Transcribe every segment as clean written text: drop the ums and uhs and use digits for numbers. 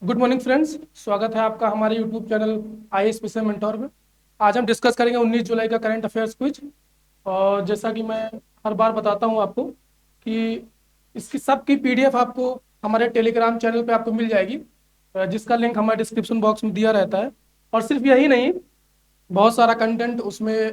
Good morning friends, स्वागत है आपका हमारे यूट्यूब चैनल आईएएस विषय मेंटोर में। आज हम डिस्कस करेंगे 19 जुलाई का करंट अफेयर्स क्विज। और जैसा कि मैं हर बार बताता हूं आपको कि इसकी सब की पीडीएफ आपको हमारे टेलीग्राम चैनल पे आपको मिल जाएगी, जिसका लिंक हमारे डिस्क्रिप्शन बॉक्स में दिया रहता है। और सिर्फ यही नहीं, बहुत सारा कंटेंट उसमें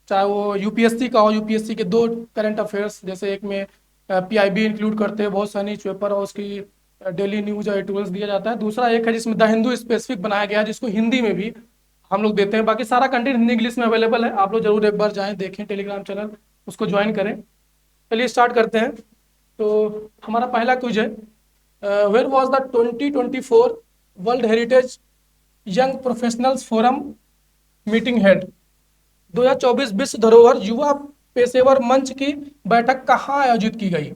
चाहे वो यूपीएससी का हो, यूपीएससी के दो करंट अफेयर्स, जैसे एक में पीआईबी इंक्लूड करते हैं, बहुत सारे न्यूज़पेपर और उसकी डेली न्यूज और एडिटोरियल्स दिया जाता है। दूसरा एक है जिसमें द हिंदू स्पेसिफिक बनाया गया है, जिसको हिंदी में भी हम लोग देते हैं। बाकी सारा कंटेंट हिंदी इंग्लिश में अवेलेबल है, आप लोग जरूर एक बार जाएं, देखें टेलीग्राम चैनल, उसको ज्वाइन करें। चलिए स्टार्ट करते हैं। तो हमारा पहला क्विज है, where was the 2024 world heritage young professionals forum meeting held. 2024 विश्व धरोहर युवा पेशेवर मंच की बैठक कहाँ आयोजित की गई?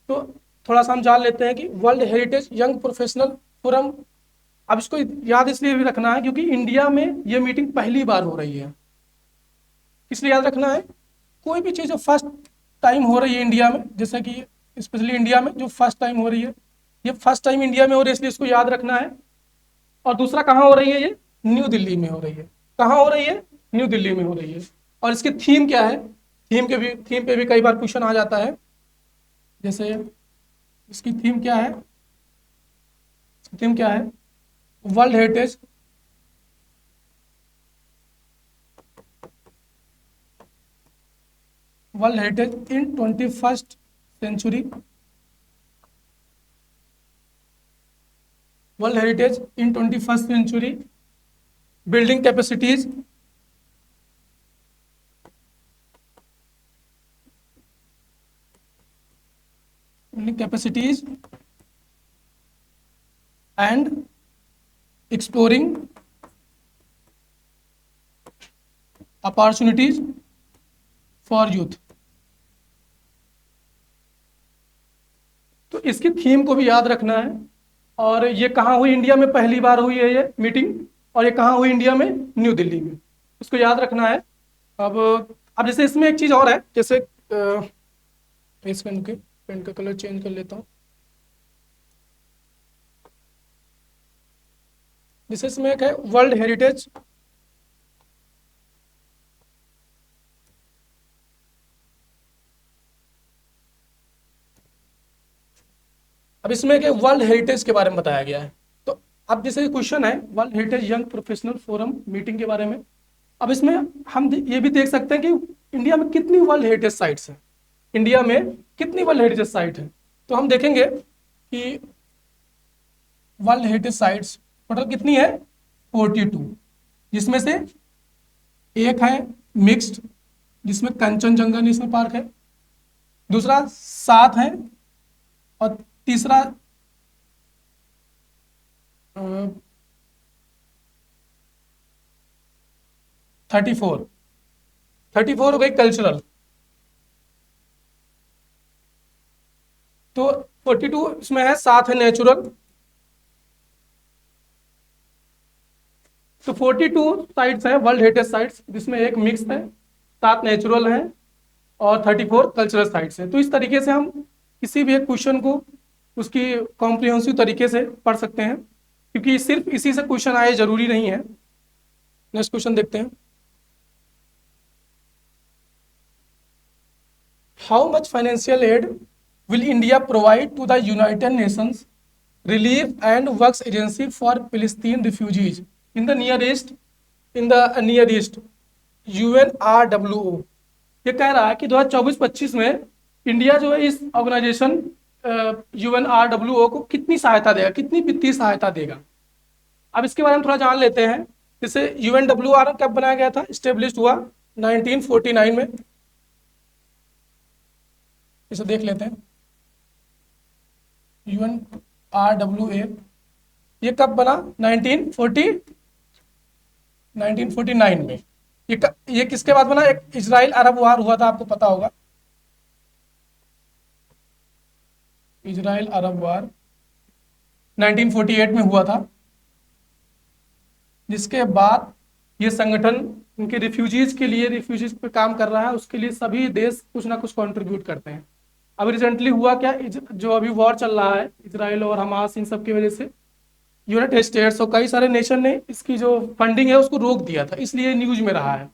तो थोड़ा सा हम जान लेते हैं कि world heritage young professional forum, अब इसको याद इसलिए भी रखना है क्योंकि इंडिया में ये मीटिंग पहली बार हो रही है। इसलिए याद रखना है, कोई भी चीज़ जो फर्स्ट टाइम हो रही है इंडिया में, जैसे कि स्पेशली इंडिया में जो फर्स्ट टाइम हो रही है, ये फर्स्ट टाइम इंडिया में हो रही है, इसलिए इसको याद रखना है। और दूसरा कहाँ हो रही है? ये न्यू दिल्ली में हो रही है। कहाँ हो रही है? न्यू दिल्ली में हो रही है। और इसकी थीम क्या है? थीम पे भी कई बार क्वेश्चन आ जाता है। जैसे इसकी थीम क्या है? थीम क्या है? World heritage world heritage in 21st century. World heritage in 21st century, building capacities, capacities and exploring opportunities for youth. तो इसकी थीम को भी याद रखना है। और ये कहाँ हुई? इंडिया में पहली बार हुई है ये मीटिंग। और ये कहाँ हुई? इंडिया में न्यू दिल्ली में। इसको याद रखना है। अब अब जैसे इसमें एक चीज़ और है, जैसे इस पेन का कलर चेंज कर लेता हूँ। जैसे इसमें एक है वर्ल्ड हेरिटेज अब इसमें एक वर्ल्ड हेरिटेज के बारे में बताया गया है। तो अब जैसे क्वेश्चन है world heritage young professional forum meeting के बारे में। अब इसमें हम ये भी देख सकते हैं कि इंडिया में कितनी वर्ल्ड हेरिटेज साइट्स हैं। इंडिया में कितनी वर्ल्ड हेरिटेज साइट है? तो हम देखेंगे कि वर्ल्ड हेरिटेज साइट्स टोटल कितनी है? 42, जिसमें से एक है मिक्स्ड, जिसमें कंचनजंगा नेशनल पार्क है। दूसरा 7 है। और तीसरा 34 हो गई कल्चरल। तो 42 इसमें है, 7 है नेचुरल। तो 42 साइट्स हैं वर्ल्ड हेरिटेज साइट्स, जिसमें एक मिक्स है, 7 नेचुरल हैं और 34 कल्चरल साइट्स हैं। तो इस तरीके से हम किसी भी एक क्वेश्चन को उसकी कॉम्प्रिहेंसिव तरीके से पढ़ सकते हैं, क्योंकि सिर्फ इसी से क्वेश्चन आए जरूरी नहीं है। नेक्स्ट क्वेश्चन देखते हैं। How much financial aid will India provide to the United Nations relief and works agency for Palestine refugees in the near east UNRWO। ये कह रहा है कि 2024-25 में इंडिया जो है इस ऑर्गेनाइजेशन UNRWO को कितनी सहायता देगा, कितनी वित्तीय सहायता देगा। अब इसके बारे में थोड़ा जान लेते हैं। जैसे UNWR कब बनाया गया था? स्टेब्लिश हुआ 1949 में। इसे देख लेते हैं। UNRWA ये कब बना? 1949 में। ये किसके बाद बना? एक इजराइल अरब वार हुआ था, आपको पता होगा। इजराइल अरब वार 1948 में हुआ था, जिसके बाद ये संगठन उनके रिफ्यूजीज के लिए, रिफ्यूजीज पे काम कर रहा है, उसके लिए सभी देश कुछ ना कुछ कंट्रीब्यूट करते हैं। अभी रिसेंटली हुआ क्या, जो अभी वॉर चल रहा है इसराइल और हमास, इन सब की वजह से यूनाइटेड स्टेट्स और कई सारे नेशन ने इसकी जो फंडिंग है उसको रोक दिया था, इसलिए न्यूज में रहा है।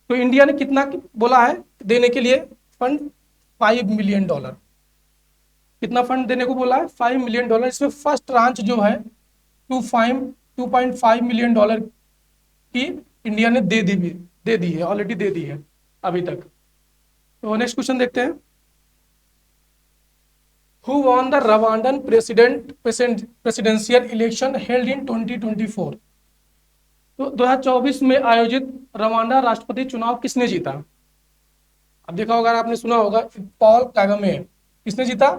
तो इंडिया ने कितना बोला है देने के लिए फंड? $5 मिलियन। कितना फंड देने को बोला है? $5 मिलियन। इसमें फर्स्ट ट्रांच जो है 2.5 मिलियन डॉलर की इंडिया ने दे दी है, ऑलरेडी दे दी है अभी तक। तो नेक्स्ट क्वेश्चन देखते हैं। Who won the Rwandan presidential election held in 2024? तो 2024 में आयोजित रवांडा राष्ट्रपति चुनाव किसने जीता? अब देखा होगा, आपने सुना होगा, पॉल कागमे। किसने जीता?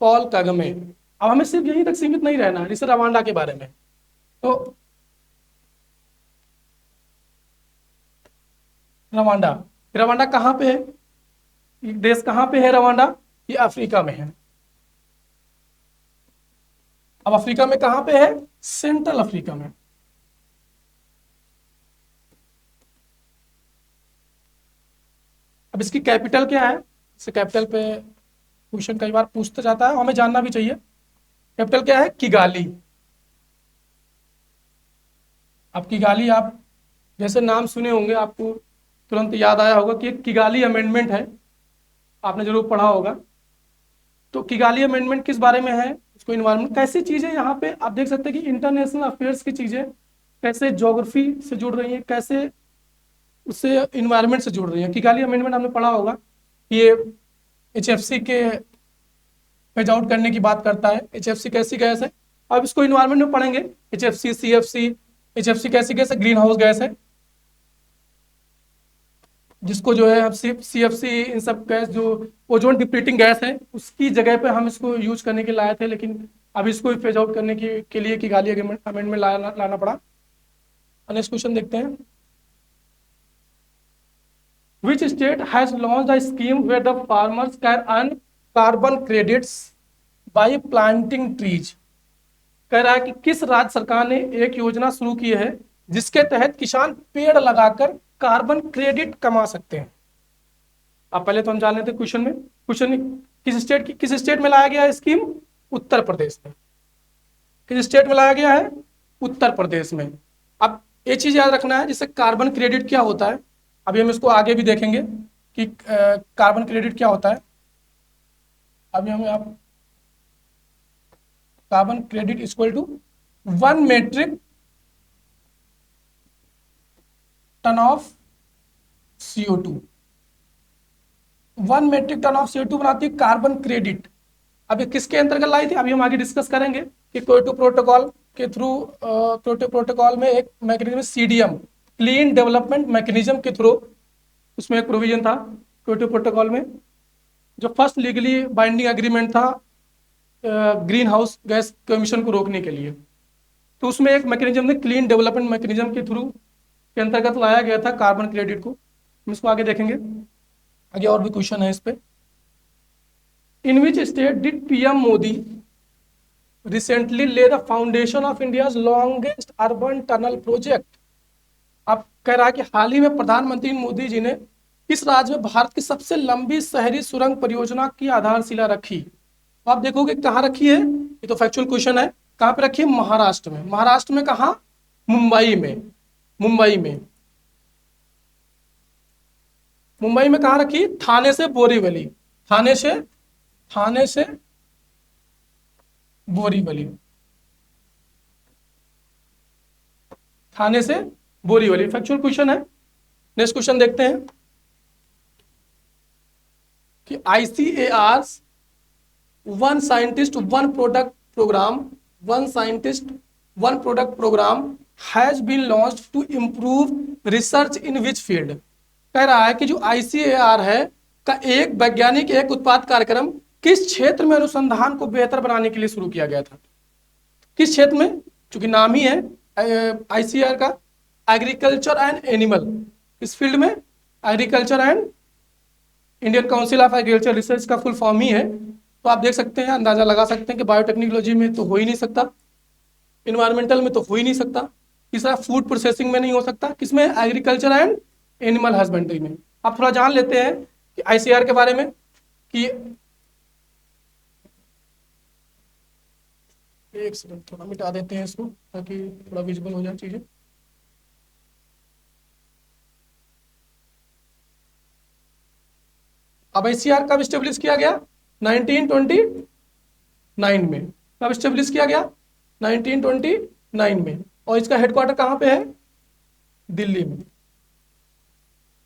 Paul Kagame. अब हमें सिर्फ यहीं तक सीमित नहीं रहना है, जैसे रवांडा के बारे में। तो रवांडा, रवांडा कहाँ पे है? ये देश कहाँ पे है रवांडा? ये अफ्रीका में है। अब अफ्रीका में कहाँ पे है? सेंट्रल अफ्रीका में। अब इसकी कैपिटल क्या है? इससे कैपिटल पे क्वेश्चन कई बार पूछता जाता है, हमें जानना भी चाहिए। कैपिटल क्या है? किगाली। अब किगाली, आप जैसे नाम सुने होंगे आपको तुरंत याद आया होगा कि एक किगाली अमेंडमेंट है, आपने जरूर पढ़ा होगा। तो किगाली अमेंडमेंट किस बारे में है? उसको इन्वायरमेंट, कैसी चीजें यहाँ पे आप देख सकते हैं कि इंटरनेशनल अफेयर्स की चीजें कैसे ज्योग्राफी से जुड़ रही हैं, कैसे उससे इन्वायरमेंट से जुड़ रही हैं। किगाली अमेंडमेंट आपने पढ़ा होगा, ये HFC के फेज आउट करने की बात करता है। HFC कैसी गैस है? अब इसको इन्वायरमेंट में पढ़ेंगे। HFC, CFC। HFC कैसी गैस है? ग्रीन हाउस गैस है, जिसको जो है हम CFC, इन सब गैस जो ओजोन डिप्लीटिंग गैस है उसकी जगह पे हम इसको यूज करने के लाए थे, लेकिन अब इसको फेज आउट करने के लिए किगाली अमेंडमेंट लाना पड़ा। नेक्स्ट क्वेश्चन देखते हैं। Which state has launched a scheme where the farmers can earn carbon credits by planting trees? कह रहा है कि किस राज्य सरकार ने एक योजना शुरू की है जिसके तहत किसान पेड़ लगाकर कार्बन क्रेडिट कमा सकते हैं। अब पहले तो हम जान लेते हैं क्वेश्चन में। क्वेश्चन किस स्टेट में लाया गया है स्कीम? उत्तर प्रदेश में। किस स्टेट में लाया गया है? उत्तर प्रदेश में। अब ये चीज याद रखना है, जैसे कार्बन क्रेडिट क्या होता है, अभी हम इसको आगे भी देखेंगे कि कार्बन क्रेडिट क्या होता है। अभी हमें आप carbon credit equal to 1 metric ton of CO2। 1 metric ton of CO2 बनाती है कार्बन क्रेडिट। अब ये किसके अंतर्गत लाई थी? अभी हम आगे डिस्कस करेंगे कि क्योटो प्रोटोकॉल के थ्रू, क्योटो प्रोटोकॉल में एक mechanism CDM, clean development mechanism के थ्रू, उसमें एक प्रोविजन था क्योटो प्रोटोकॉल में, जो फर्स्ट लीगली बाइंडिंग एग्रीमेंट था ग्रीन हाउस गैस कमीशन को रोकने के लिए। तो उसमें एक मैकेनिज्म ने क्लीन डेवलपमेंट मैकेनिज्म के थ्रू के अंतर्गत लाया गया था कार्बन क्रेडिट को। हम इसको आगे देखेंगे, आगे और भी क्वेश्चन है इस पे। In which state did PM Modi recently lay the foundation of India's longest urban tunnel project? आप कह रहा है कि हाल ही में प्रधानमंत्री मोदी जी ने किस राज्य में भारत की सबसे लंबी शहरी सुरंग परियोजना की आधारशिला रखी? तो आप देखोगे कहाँ रखी है, ये तो फैक्चुअल क्वेश्चन है। कहाँ पे रखी है? महाराष्ट्र में। महाराष्ट्र में कहाँ? मुंबई में। मुंबई में। मुंबई में कहाँ रखी? थाने से बोरीवली। थाने से बोरीवली। थाने से बोरीवली फैक्चुअल क्वेश्चन है। नेक्स्ट क्वेश्चन देखते हैं कि ICAR one scientist one product programme has been launched to improve research in which field? कह रहा है कि जो ICAR है का एक वैज्ञानिक एक उत्पाद कार्यक्रम किस क्षेत्र में अनुसंधान को बेहतर बनाने के लिए शुरू किया गया था? किस क्षेत्र में? चूंकि नाम ही है ICAR का, एग्रीकल्चर एंड एनिमल, इस फील्ड में agriculture and Indian council of agriculture research का फुल फॉर्म ही है। तो आप देख सकते हैं, अंदाजा लगा सकते हैं कि बायोटेक्नोलॉजी में तो हो ही नहीं सकता, इन्वायरमेंटल में तो हो ही नहीं सकता, तीसरा फूड प्रोसेसिंग में नहीं हो सकता, किसमें? एग्रीकल्चर एंड एनिमल हस्बेंड्री में। आप थोड़ा जान लेते हैं कि ICAR के बारे में कि एक सेकंड, थोड़ा मिटा देते हैं इसको ताकि थोड़ा विजिबल हो जाए चीजें। अब आईसीआर कब स्टेब्लिश किया गया? 1929 में। कब स्टेब्लिश किया गया? 1929 में। और इसका हेडक्वार्टर कहाँ पे है? दिल्ली में।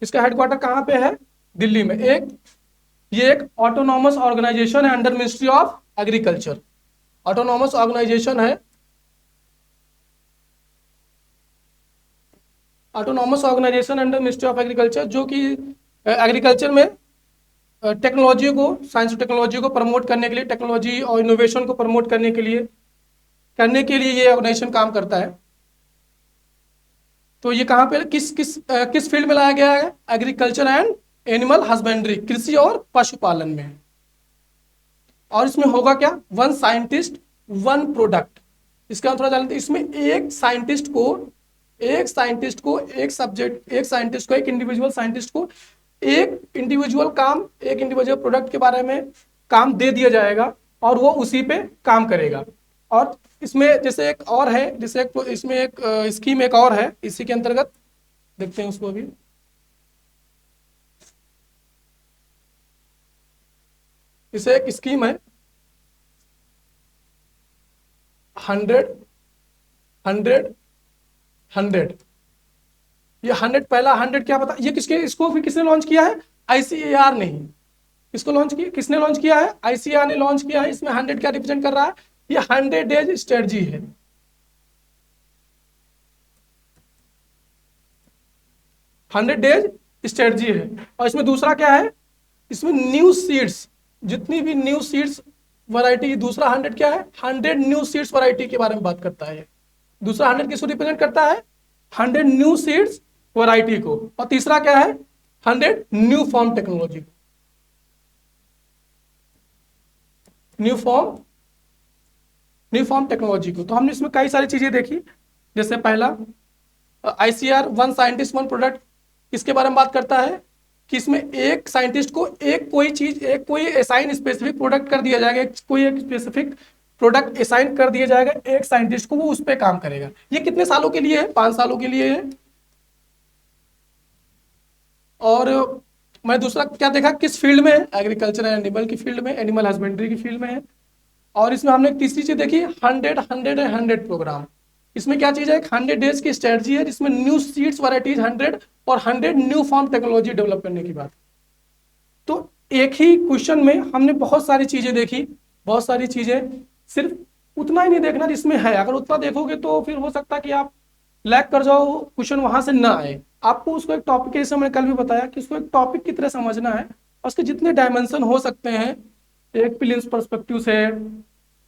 इसका हेडक्वार्टर कहाँ पे है? दिल्ली में। ये एक ऑटोनॉमस ऑर्गेनाइजेशन है under ministry of agriculture. Autonomous organization है, autonomous organization under ministry of agriculture, जो कि एग्रीकल्चर में टेक्नोलॉजी को, साइंस टेक्नोलॉजी को प्रमोट करने के लिए, टेक्नोलॉजी और इनोवेशन को प्रमोट करने के लिए ये ऑर्गेनाइजेशन काम करता है। तो ये कहाँ पे, किस फील्ड में लाया गया है? एग्रीकल्चर एंड एनिमल हस्बेंड्री, कृषि और पशुपालन में। और इसमें होगा क्या? One scientist one product. इसका थोड़ा जानते हैं। इसमें एक साइंटिस्ट को एक इंडिविजुअल साइंटिस्ट को एक इंडिविजुअल प्रोडक्ट के बारे में काम दे दिया जाएगा और वो उसी पे काम करेगा। और इसमें जैसे एक और है, इसमें एक स्कीम एक और है इसी के अंतर्गत, देखते हैं उसको अभी। इसे एक स्कीम है 100 100 100। ये 100, पहला 100 क्या पता ये इसको भी किसने लॉन्च किया है? आईसीएआर ने ही। किसने लॉन्च किया है? आईसीएआर ने लॉन्च किया है। इसमें 100 क्या रिप्रेजेंट कर रहा है? ये 100 डेज स्ट्रेटजी है। 100 डेज स्ट्रेटजी है। और इसमें दूसरा क्या है? इसमें न्यू सीड्स, जितनी भी न्यू सीड्स वैरायटी, दूसरा 100 क्या है? 100 न्यू सीड्स वैरायटी के बारे में बात करता है। दूसरा 100 किसको रिप्रेजेंट करता है? 100 न्यू सीड्स वैरायटी को। और तीसरा क्या है? 100 new form technology, new form technology को। तो हमने इसमें कई सारी चीजें देखी। जैसे पहला ICR one scientist one product, इसके बारे में बात करता है कि इसमें एक साइंटिस्ट को कोई असाइन स्पेसिफिक प्रोडक्ट कर दिया जाएगा, एक स्पेसिफिक प्रोडक्ट असाइन कर दिया जाएगा एक साइंटिस्ट को, वो उस पर काम करेगा। ये कितने सालों के लिए है? 5 सालों के लिए है। और मैं दूसरा क्या देखा, किस फील्ड में है? एग्रीकल्चर एंड एनिमल की फील्ड में, एनिमल हस्बेंड्री की फील्ड में है। और इसमें हमने तीसरी चीज देखी 100 प्रोग्राम। इसमें क्या चीज है? 100 डेज की स्ट्रेटजी है जिसमें न्यू सीड्स वैरायटीज 100 और 100 न्यू फॉर्म टेक्नोलॉजी डेवलप करने की बात। तो एक ही क्वेश्चन में हमने बहुत सारी चीजें देखी, बहुत सारी चीजें। सिर्फ उतना ही नहीं देखना जिसमें है, अगर उतना देखोगे तो फिर हो सकता है कि आप लैग कर जाओ, क्वेश्चन वहां से ना आए। आपको उसको एक टॉपिक, जैसे मैंने कल भी बताया कि उसको एक टॉपिक की तरह समझना है और उसके जितने डायमेंशन हो सकते हैं, एक प्रीलिम्स पर्सपेक्टिव से,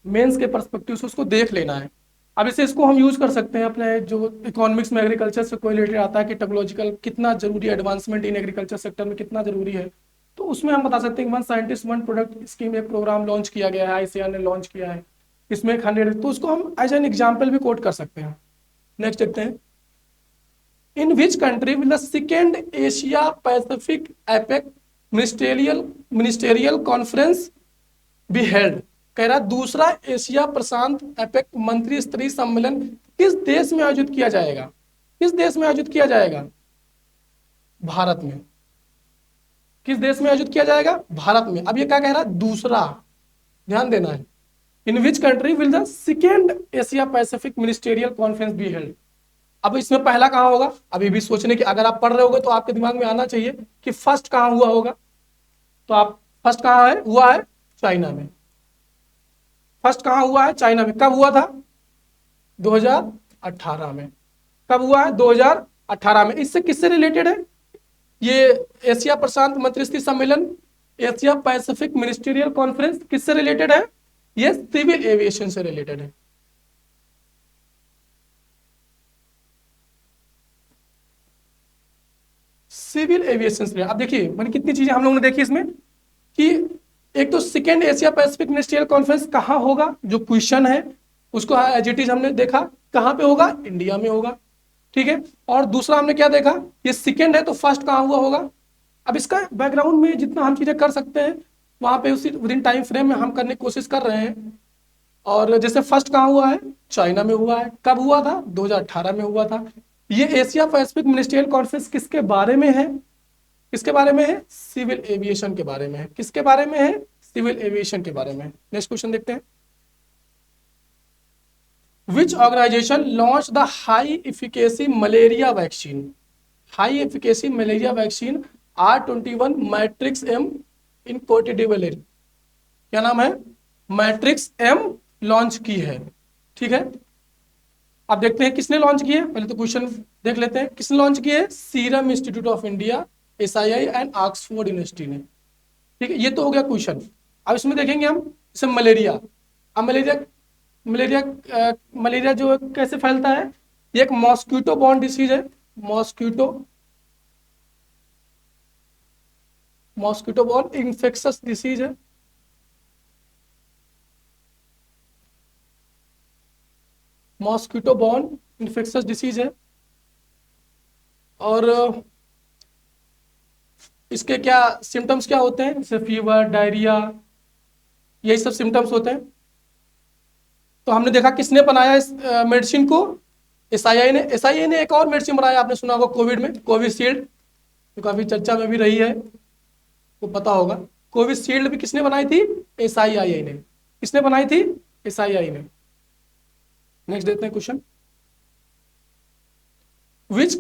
मेंस के पर्सपेक्टिव से उसको देख लेना है। अब इसको हम यूज कर सकते हैं अपने जो इकोनॉमिक्स में एग्रीकल्चर से कोई रिलेटेड आता है कि टेक्नोलॉजिकल कितना जरूरी है, एडवांसमेंट इन एग्रीकल्चर सेक्टर में कितना जरूरी है। तो उसमें हम बता सकते हैं कि one scientist one product scheme एक प्रोग्राम लॉन्च किया गया है, आईसीआर ने लॉन्च किया है। इसमें 100, तो उसको हम एज एन एग्जाम्पल भी कोट कर सकते हैं। नेक्स्ट देखते हैं, in which country will the second Asia Pacific APEC ministerial conference be held. कह रहा दूसरा एशिया प्रशांत एपेक मंत्री स्तरीय सम्मेलन किस देश में आयोजित किया जाएगा? किस देश में आयोजित किया जाएगा? भारत में। किस देश में आयोजित किया जाएगा? भारत में। अब ये क्या कह रहा है? दूसरा, ध्यान देना है। In which country will the second Asia Pacific ministerial conference be held. अब इसमें पहला कहां होगा? अभी भी सोचने की, अगर आप पढ़ रहे होगे तो आपके दिमाग में आना चाहिए कि फर्स्ट कहां हुआ होगा। तो आप फर्स्ट कहां है? हुआ है चाइना में। फर्स्ट कहां हुआ है? चाइना में। कब हुआ था? 2018 में। कब हुआ है? 2018 में। इससे किससे रिलेटेड है ये एशिया प्रशांत मंत्रिस्तरीय सम्मेलन? एशिया पैसिफिक मिनिस्टीरियल कॉन्फ्रेंस किससे रिलेटेड है? ये सिविल एविएशन से रिलेटेड है। सिविल एविएशन से। अब देखिए मैंने कितनी चीजें हम लोगों ने देखी इसमें कि एक तो second Asia Pacific ministerial conference कहां होगा, जो क्वेश्चन है उसको एज इट इज हमने देखा कहां पे होगा, इंडिया में होगा। ठीक है। और दूसरा हमने क्या देखा, ये सेकेंड है तो फर्स्ट कहां हुआ होगा। अब इसका बैकग्राउंड में जितना हम चीजें कर सकते हैं वहां पे उसी विद इन टाइम फ्रेम में हम करने की कोशिश कर रहे हैं। और जैसे फर्स्ट कहाँ हुआ है, चाइना में हुआ है। कब हुआ था, 2018 में हुआ था। ये एशिया पैसिफिक मिनिस्ट्रियल कॉन्फ्रेंस किसके बारे में है, किसके बारे में है, सिविल एविएशन के बारे में है। किसके बारे में है, सिविल एविएशन के बारे में। नेक्स्ट क्वेश्चन देखते हैं। Which organization launch the high efficacy malaria vaccine, high efficacy malaria vaccine R21 matrix M in Cote d'Ivoire, क्या नाम है, मैट्रिक्स एम लॉन्च की है। ठीक है, अब देखते हैं किसने लॉन्च की है। पहले तो क्वेश्चन देख लेते हैं, किसने लॉन्च की है, serum institute of India, SII and Oxford university ने। ठीक है, ये तो हो गया क्वेश्चन। अब इसमें देखेंगे हम जैसे मलेरिया। अब मलेरिया मलेरिया मलेरिया जो कैसे फैलता है, ये एक मॉस्क्यूटो बॉर्न डिसीज है। Mosquito mosquito born infectious disease है। मॉस्क्यूटो बॉर्न इन्फेक्शस डिसीज है। और इसके क्या सिम्टम्स क्या होते हैं, जैसे फीवर, डायरिया, यही सब सिम्टम्स होते हैं। तो हमने देखा किसने बनाया इस मेडिसिन को, एसआईआई ने एक और मेडिसिन बनाया, आपने सुना होगा कोविड में, कोविशील्ड, जो काफी चर्चा में भी रही है, वो पता होगा। कोविशील्ड भी किसने बनाई थी, एसआईआई ने। किसने बनाई थी, एसआईआई ने। नेक्स्ट देखते हैं question. Which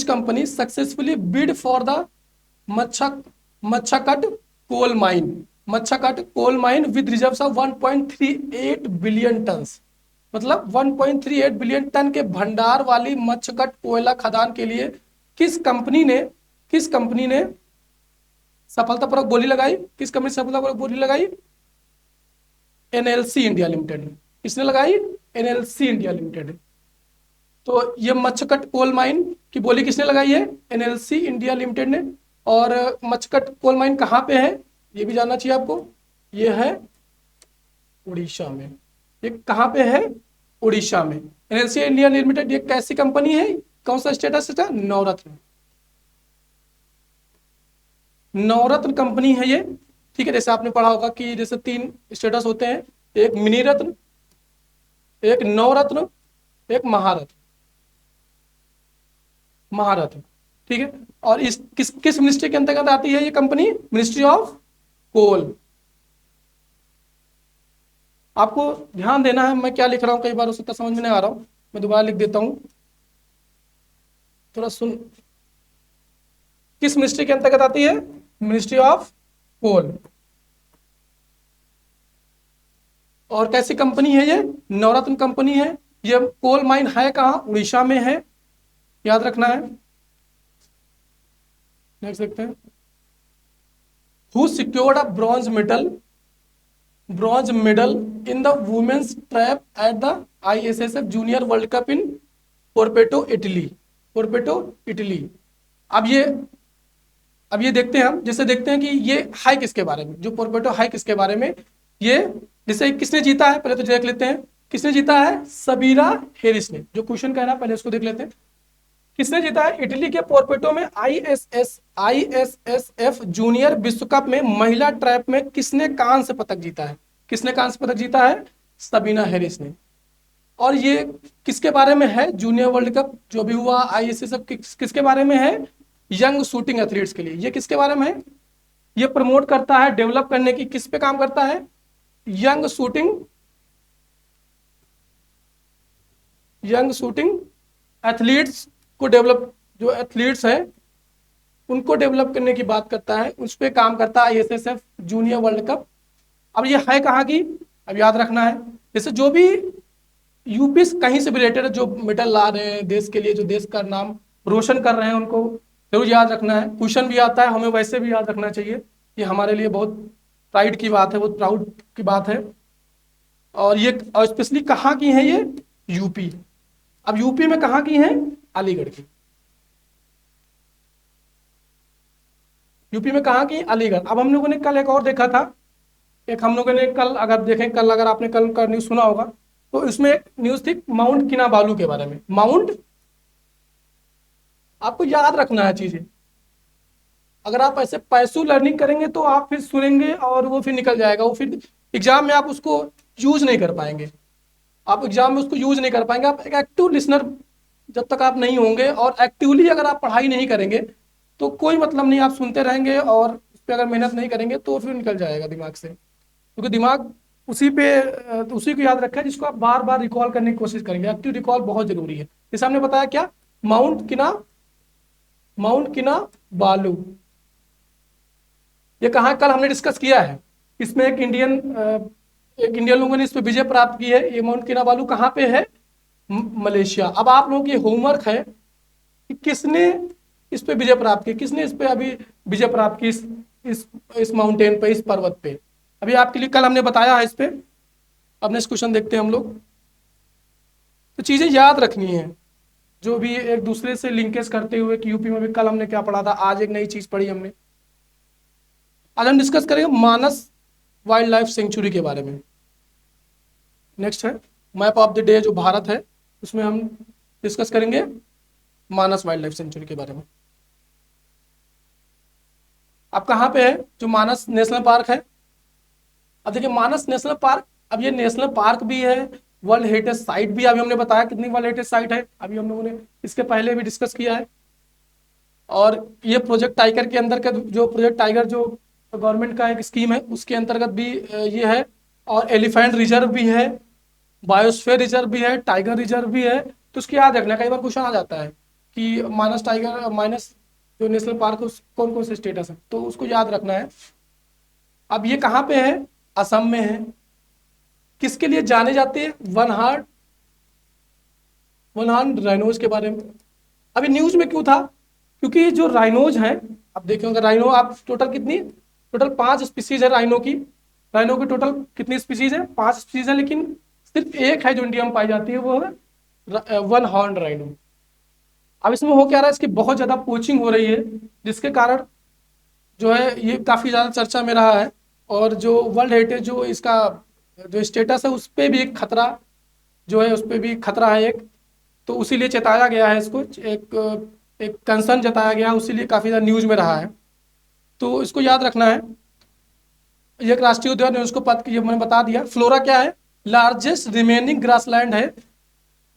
company successfully bid for the Machhakata coal mine, Machhakata coal mine with reserves of 1.38 billion ton, मतलब 1.38 बिलियन टन के भंडार वाली मच्छकट कोयला खदान के लिए किस कंपनी ने सफलतापूर्वक बोली लगाई, किस कंपनी सफलतापूर्वक बोली लगाई, NLC इंडिया लिमिटेड ने। किसने लगाई, NLC इंडिया लिमिटेड। तो ये मच्छकट कोल माइन की बोली किसने लगाई है, NLC इंडिया लिमिटेड ने। और मच्छकट कोल माइन कहाँ पे है, ये भी जानना चाहिए आपको, ये है उड़ीसा में। ये कहाँ पे है, उड़ीसा में। NLC इंडिया लिमिटेड ये कैसी कंपनी है, कौन सा स्टेटस है, नवरत्न, नवरत्न कंपनी है ये। ठीक है, जैसे आपने पढ़ा होगा कि जैसे 3 स्टेटस होते हैं, एक मिनी रत्न, एक नवरत्न, एक महारत्न। ठीक है, और इस किस किस मिनिस्ट्री के अंतर्गत आती है ये कंपनी, मिनिस्ट्री ऑफ कोल। आपको ध्यान देना है, मैं क्या लिख रहा हूं, कई बार उसका समझ में नहीं आ रहा हूं, मैं दोबारा लिख देता हूं, थोड़ा सुन। किस मिनिस्ट्री के अंतर्गत आती है, मिनिस्ट्री ऑफ कोल। और कैसी कंपनी है ये, नवरत्न कंपनी है। ये कोल माइन है कहाँ, उड़ीसा में है, याद रखना है। नेक्स्ट देखते हैं। Who secured a bronze medal in the women's trap at the ISSF junior world cup in Porpetto Italy. अब ये देखते हैं हम, जैसे देखते हैं कि ये है किसके बारे में, जो पोर्पेटो है किसके बारे में, ये जैसे किसने जीता है, पहले तो देख लेते हैं किसने जीता है, सबीरा हैरिस ने। जो क्वेश्चन कह रहा है पहले उसको देख लेते हैं, किसने जीता है, इटली के पोर्पेटो में ISSF जूनियर विश्व कप में महिला ट्रैप में किसने कांस्य पदक जीता है, किसने कांस्य पदक जीता है, सबीना हैरिस ने। और ये किसके बारे में है, जूनियर वर्ल्ड कप जो भी हुआ ISSF किसके बारे में है, यंग शूटिंग एथलीट्स के लिए। ये किसके बारे में है, ये प्रमोट करता है, डेवलप करने की किस पे काम करता है, यंग शूटिंग एथलीट्स को डेवलप, जो एथलीट्स हैं उनको डेवलप करने की बात करता है, उस पर काम करता है ISSF जूनियर वर्ल्ड कप। अब ये है कहाँ की, अब याद रखना है, जैसे जो भी यूपी कहीं से भी रिलेटेड है, जो मेडल ला रहे हैं देश के लिए, जो देश का नाम रोशन कर रहे हैं, उनको जरूर याद रखना है। क्वेश्चन भी आता है, हमें वैसे भी याद रखना चाहिए, ये हमारे लिए बहुत प्राइड की बात है, बहुत प्राउड की बात है। और ये स्पेशली कहाँ की है ये, यूपी। अब यूपी में कहाँ की है, अलीगढ़ की। यूपी में कहाँ की, अलीगढ़। अब हम लोगों ने कल एक और देखा था, एक हम लोगों ने कल अगर देखें, कल अगर आपने कल का न्यूज सुना होगा, तो इसमें एक न्यूज थी माउंट किनाबालू के बारे में। माउंट, आपको याद रखना है चीजें, अगर आप ऐसे पैसू लर्निंग करेंगे तो आप फिर सुनेंगे और वो फिर निकल जाएगा, वो फिर एग्जाम में आप उसको यूज नहीं कर पाएंगे, आप एग्जाम में उसको यूज नहीं कर पाएंगे। आप एक एक्टिव लिसनर जब तक आप नहीं होंगे और एक्टिवली अगर आप पढ़ाई नहीं करेंगे तो कोई मतलब नहीं, आप सुनते रहेंगे और उस पर अगर मेहनत नहीं करेंगे तो फिर निकल जाएगा दिमाग से, क्योंकि दिमाग उसी पे उसी को याद रखा है जिसको आप बार बार रिकॉल करने की कोशिश करेंगे। एक्टिव रिकॉल बहुत जरूरी है। जैसे हमने बताया क्या, माउंट किना बालू, ये कहाँ कल हमने डिस्कस किया है। इसमें एक इंडियन लोगों ने इस पे विजय प्राप्त की है। ये माउंट किनाबालू कहाँ पे है, मलेशिया। अब आप लोगों की होमवर्क है कि किसने इस पे विजय प्राप्त की, किसने इस पे अभी विजय प्राप्त की इस माउंटेन पे, इस पर्वत पे। अभी आपके लिए कल हमने बताया है इस पे। अब नेक्स्ट क्वेश्चन देखते हैं हम लोग। तो चीजें याद रखनी है जो भी एक दूसरे से लिंकेज करते हुए कि यूपी में भी कल हमने क्या पढ़ा था, आज एक नई चीज पढ़ी हमने। आज हम डिस्कस करेंगे मानस वाइल्ड लाइफ सेंचुरी के बारे में। नेक्स्ट है मैप ऑफ द डे, जो भारत है उसमें हम डिस्कस करेंगे मानस वाइल्ड लाइफ सेंचुरी के बारे में। अब कहाँ पे है जो मानस नेशनल पार्क है। अब देखिए मानस नेशनल पार्क, अब ये नेशनल पार्क भी है, वर्ल्ड हेरिटेज साइट भी। अभी हमने बताया कितनी वर्ल्ड हेरिटेज साइट है, अभी हम लोगों ने इसके पहले भी डिस्कस किया है। और ये प्रोजेक्ट टाइगर के अंदर का जो प्रोजेक्ट टाइगर जो गवर्नमेंट का एक स्कीम है उसके अंतर्गत भी ये है। और एलिफेंट रिजर्व भी है, बायोस्फीयर रिजर्व भी है, टाइगर रिजर्व भी है। तो उसकी याद रखना, कई बार क्वेश्चन आ जाता है कि मानस टाइगर माइनस जो नेशनल पार्क है कौन कौन से स्टेटस है, तो उसको याद रखना है। अब ये कहाँ पे है, असम में है। किसके लिए जाने जाते हैं, वन हार्न राइनोज के बारे में। अभी न्यूज में क्यों था, क्योंकि जो राइनोज हैं, अब देखेंगे राइनो, आप टोटल 5 स्पीसीज है राइनो की। राइनो की टोटल कितनी स्पीसीज है, 5 स्पीसीज है, लेकिन सिर्फ एक है जो इंडिया में पाई जाती है, वो है वन हॉर्न राइनो। अब इसमें हो क्या रहा है, इसकी बहुत ज्यादा पोचिंग हो रही है, जिसके कारण जो है ये काफी ज्यादा चर्चा में रहा है। और जो वर्ल्ड हेरिटेज जो इसका जो स्टेटस है उस पर भी एक खतरा जो है, उस पर भी खतरा है एक। तो उसीलिए चेताया गया है इसको, एक कंसर्न जताया गया, उसीलिए काफी ज्यादा न्यूज में रहा है। तो इसको याद रखना है। ये एक राष्ट्रीय उद्यान यूनेस्को पद की, ये मैंने बता दिया। फ्लोरा क्या है, लार्जेस्ट रिमेनिंग ग्रासलैंड है।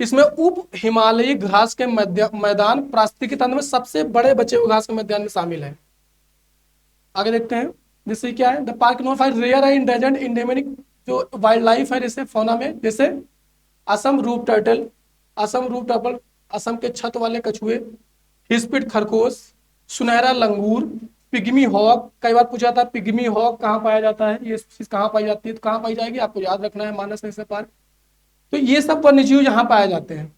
इसमें उप हिमालयी घास के मैदान पारिस्थितिकी तंत्र में सबसे बड़े बचे हुए घास के मैदान में शामिल है। आगे देखते हैं, जैसे क्या है, the park notified rare and endangered endemic जो वाइल्ड लाइफ है, जैसे फौना में, जैसे असम रूप टर्टल, असम के छत वाले कछुए, हिस्पिड खरगोश, सुनहरा लंगूर, पिग्मी हॉक। कई बार पूछा था पिग्मी हॉक कहाँ पाया जाता है, ये चीज कहाँ पाई जाती है, तो कहाँ पाई जाएगी आपको याद रखना है, मानस नेशनल पार्क। तो ये सब वन्यजीव यहाँ पाए जाते हैं।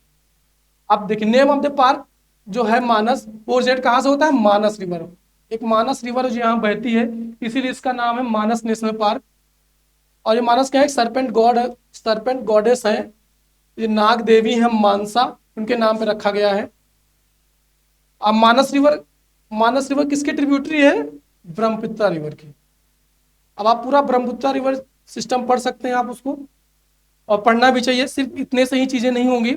अब देखिए नेम ऑफ द पार्क जो है मानस, ओरिजिनेट कहाँ से होता है, मानस रिवर। एक मानस रिवर जो यहाँ बहती है, इसीलिए इसका नाम है मानस नेशनल पार्क। और ये मानस क्या है, सरपेंट गॉडेस है, ये नाग देवी है मानसा, उनके नाम पे रखा गया है। अब मानस रिवर किसकी ट्रिब्यूटरी है, ब्रह्मपुत्र रिवर की। अब आप पूरा ब्रह्मपुत्र रिवर सिस्टम पढ़ सकते हैं आप उसको, और पढ़ना भी चाहिए। सिर्फ इतने से ही चीजें नहीं होंगी,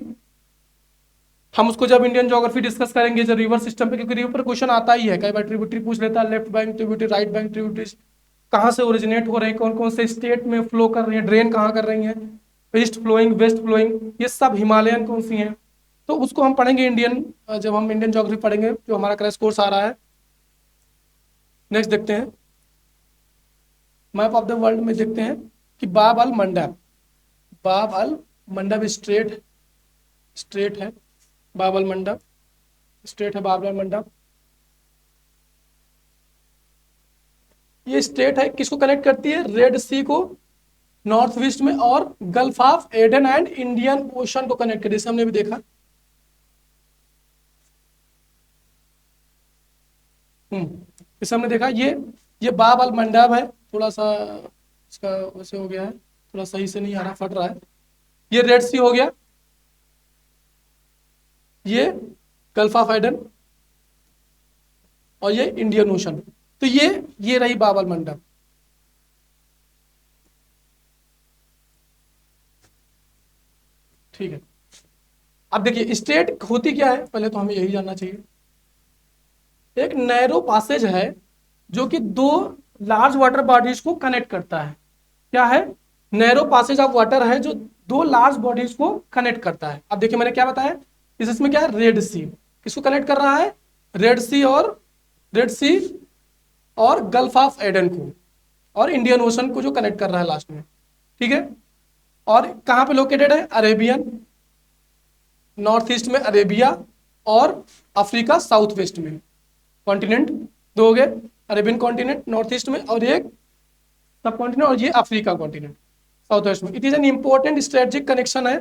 हम उसको जब इंडियन ज्योग्राफी डिस्कस करेंगे जब रिवर सिस्टम पे, क्योंकि रिवर पर क्वेश्चन आता ही है, कई बार ट्रिब्यूटरी पूछ लेता है, left bank tributary, right bank tributary कहाँ से ओरिजिनेट हो रहे हैं, कौन कौन से स्टेट में फ्लो कर रही है, ड्रेन कहाँ कर रही है, ईस्ट फ्लोइंग, वेस्ट फ्लोइंग, ये सब हिमालयन कौन सी हैं। तो उसको हम पढ़ेंगे जब हम इंडियन ज्योग्राफी पढ़ेंगे, जो हमारा क्रैश कोर्स आ रहा है। नेक्स्ट देखते हैं, मैप ऑफ द वर्ल्ड में देखते हैं कि बाब अल मंडब स्ट्रेट है, बाब अल मंडब स्ट्रेट है, बाब अल मंडब। ये स्टेट है, किसको कनेक्ट करती है, रेड सी को नॉर्थ वेस्ट में, और gulf of Aden and Indian ocean को कनेक्ट करती है, हमने भी देखा। इसे हमने देखा, ये बाब अल मंडब है, थोड़ा सा इसका वैसे हो गया है, थोड़ा सही से नहीं आ रहा, फट रहा है। ये रेड सी हो गया, ये गल्फ ऑफ एडन, और ये इंडियन ओशन। तो ये रही बाब अल मंडब। ठीक है, अब देखिए स्टेट होती क्या है, पहले तो हमें यही जानना चाहिए। एक नैरो पैसेज है जो कि दो लार्ज वाटर बॉडीज को कनेक्ट करता है। क्या है, नैरो पासेज ऑफ वाटर है जो दो लार्ज बॉडीज को कनेक्ट करता है। अब देखिए मैंने क्या बताया, इसमें क्या है, रेड सी किसको कनेक्ट कर रहा है, रेड सी और गल्फ ऑफ एडन को और इंडियन ओशन को जो कनेक्ट कर रहा है लास्ट में, ठीक है। और कहाँ पे लोकेटेड है, अरेबियन नॉर्थ ईस्ट में अरेबिया और अफ्रीका साउथ वेस्ट में, कॉन्टिनेंट दो हो गए, अरेबियन कॉन्टिनेंट नॉर्थ ईस्ट में और एक सब कॉन्टिनेंट और ये अफ्रीका कॉन्टिनेंट साउथ वेस्ट में। It is an important strategic connection है।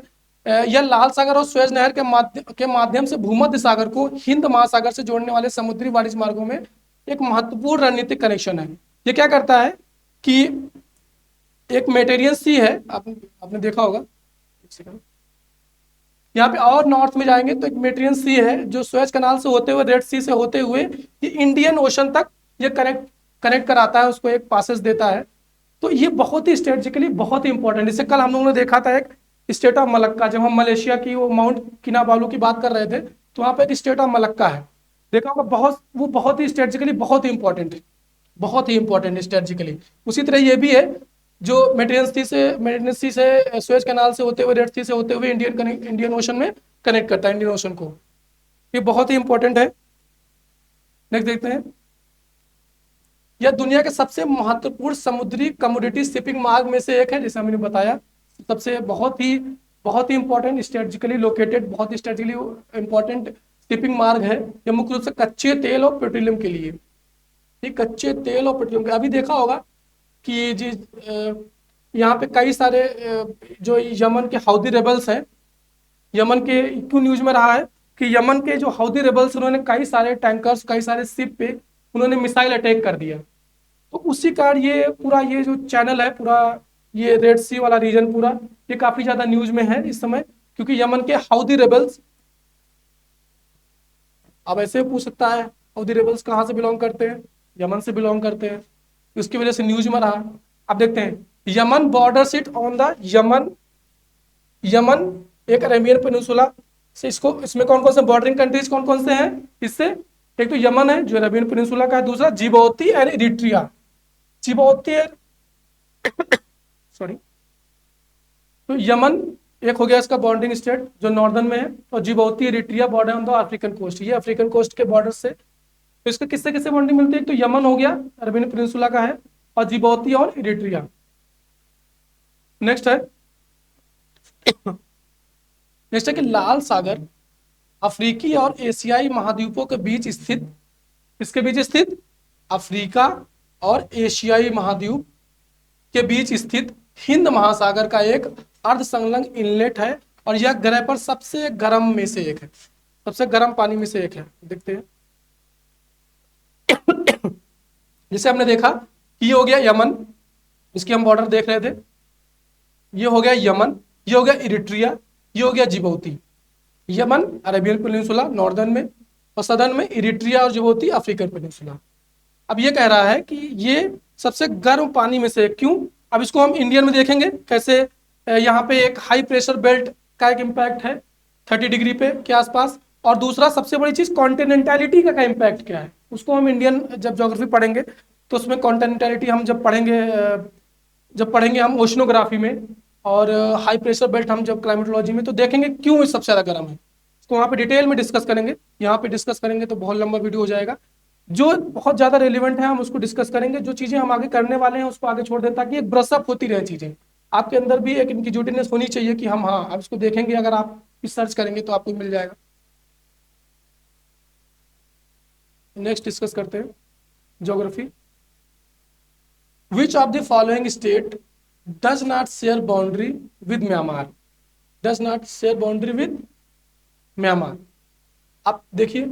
यह लाल सागर और सुएज नहर के माध्यम से भूमध्य सागर को हिंद महासागर से जोड़ने वाले समुद्री वाणिज्य मार्गों में एक महत्वपूर्ण रणनीतिक कनेक्शन है। ये क्या करता है कि एक मेडिटेरियन सी है, आपने देखा होगा, एक सेकंड, यहाँ पे और नॉर्थ में जाएंगे तो एक मेडिटेरियन सी है जो सुएज कनाल से होते हुए रेड सी से होते हुए ये इंडियन ओशन तक ये कनेक्ट कराता है, उसको एक पासेज देता है। तो ये बहुत ही स्ट्रेटेजिकली बहुत ही इंपॉर्टेंट। इससे कल हम लोगों ने देखा था एक स्टेट ऑफ मलक्का, जब हम मलेशिया की वो माउंट किनाबालू की बात कर रहे थे तो वहां पे एक स्टेट ऑफ मलक्का है, देखा होगा, बहुत ही स्ट्रेटेजिकली बहुत ही इंपॉर्टेंट है, बहुत ही इंपॉर्टेंट स्ट्रेटेजिकली। उसी तरह ये भी है जो मेडिटेरेनियन सी से सुएज कैनाल से होते हुए रेड सी से होते हुए इंडियन ओशन में कनेक्ट करता है, इंडियन ओशन को। ये बहुत ही इंपॉर्टेंट है। नेक्स्ट देखते हैं, यह दुनिया के सबसे महत्वपूर्ण समुद्री कमोडिटी शिपिंग मार्ग में से एक है, जैसे मैंने बताया, सबसे बहुत ही इंपॉर्टेंट स्ट्रेटेजिकली लोकेटेड, बहुत ही स्ट्रेटेजिकली इंपॉर्टेंट शिपिंग मार्ग है। यह मुख्य रूप से कच्चे तेल और पेट्रोलियम के लिए, ये कच्चे तेल और पेट्रोलियम के, अभी देखा होगा कि जी यहाँ पे कई सारे जो यमन के हाउदी रेबल्स हैं, यमन के क्यों न्यूज में रहा है कि यमन के जो हाउदी रेबल्स उन्होंने कई सारे टैंकर्स कई सारे शिप पे उन्होंने मिसाइल अटैक कर दिया। तो उसी कारण ये पूरा ये जो चैनल है, पूरा ये रेड सी वाला रीजन पूरा ये काफी ज्यादा न्यूज में है इस समय, क्योंकि यमन के हाउदी रेबल्स, अब ऐसे पूछ सकता है हाउदी रेबल्स कहाँ से बिलोंग करते हैं, यमन से बिलोंग करते हैं, उसकी वजह से न्यूज में रहा। अब देखते हैं, Yemen border sit on the Yemen एक अरेबियन पेनिनसुला से, इसमें कौन कौन से बॉर्डरिंग कंट्रीज कौन कौन से हैं इससे, एक तो यमन है जो अरेबियन पेनिनसुला का है, दूसरा जिबौती एंड इरिट्रिया, जिबौती सॉरी, तो यमन एक हो गया इसका बॉर्डरिंग स्टेट जो नॉर्दर्न में है, और Djibouti Eritrea border on the African coast, ये अफ्रीकन कोस्ट के बॉर्डर से, तो इसका किससे किससे बॉर्डरिंग मिलती है, तो यमन हो गया अरेबियन पेनिनसुला का है, और जिबौती और इरिट्रिया। नेक्स्ट है कि लाल सागर अफ्रीकी और एशियाई महाद्वीपों के बीच स्थित, इसके बीच स्थित अफ्रीका और एशियाई महाद्वीप के बीच स्थित हिंद महासागर का एक अर्ध संलग्न इनलेट है, और यह ग्रह पर सबसे गर्म में से एक है, सबसे गर्म पानी में से एक है। देखते हैं, जैसे हमने देखा कि ये हो गया यमन, इसकी हम बॉर्डर देख रहे थे, ये हो गया यमन, ये हो गया इरिट्रिया, ये हो गया जिबौती। यमन अरेबियन पेनिनसुला नॉर्दर्न में, और सदर्न में इरिट्रिया और जिबौती अफ्रीकन पेनिनसुला। अब ये कह रहा है कि ये सबसे गर्म पानी में से, क्यों, अब इसको हम इंडियन में देखेंगे कैसे। यहाँ पे एक हाई प्रेशर बेल्ट का एक इम्पैक्ट है 30 डिग्री पे के आसपास, और दूसरा सबसे बड़ी चीज कॉन्टिनेंटलिटी का इम्पैक्ट क्या है, उसको हम इंडियन जब ज्योग्राफी पढ़ेंगे तो उसमें कॉन्टिनेंटलिटी हम जब पढ़ेंगे हम ओशनोग्राफी में, और हाई प्रेशर बेल्ट हम जब क्लाइमेटोलॉजी में, तो देखेंगे क्यों ये सबसे ज्यादा गर्म है, इसको वहाँ पे डिटेल में डिस्कस करेंगे। यहाँ पे डिस्कस करेंगे तो बहुत लंबा वीडियो हो जाएगा, जो बहुत ज्यादा रेलिवेंट है हम उसको डिस्कस करेंगे, जो चीजें हम आगे करने वाले हैं उसको आगे छोड़ दें, ताकि एक ब्रशअप होती रहे चीजें, आपके अंदर भी एक इंक्विजिटिवनेस होनी चाहिए कि हम हाँ अब इसको देखेंगे, अगर आप सर्च करेंगे तो आपको मिल जाएगा। नेक्स्ट डिस्कस करते हैं geography. Which of the following state does not share boundary with Myanmar, does not share boundary with Myanmar. अब देखिए,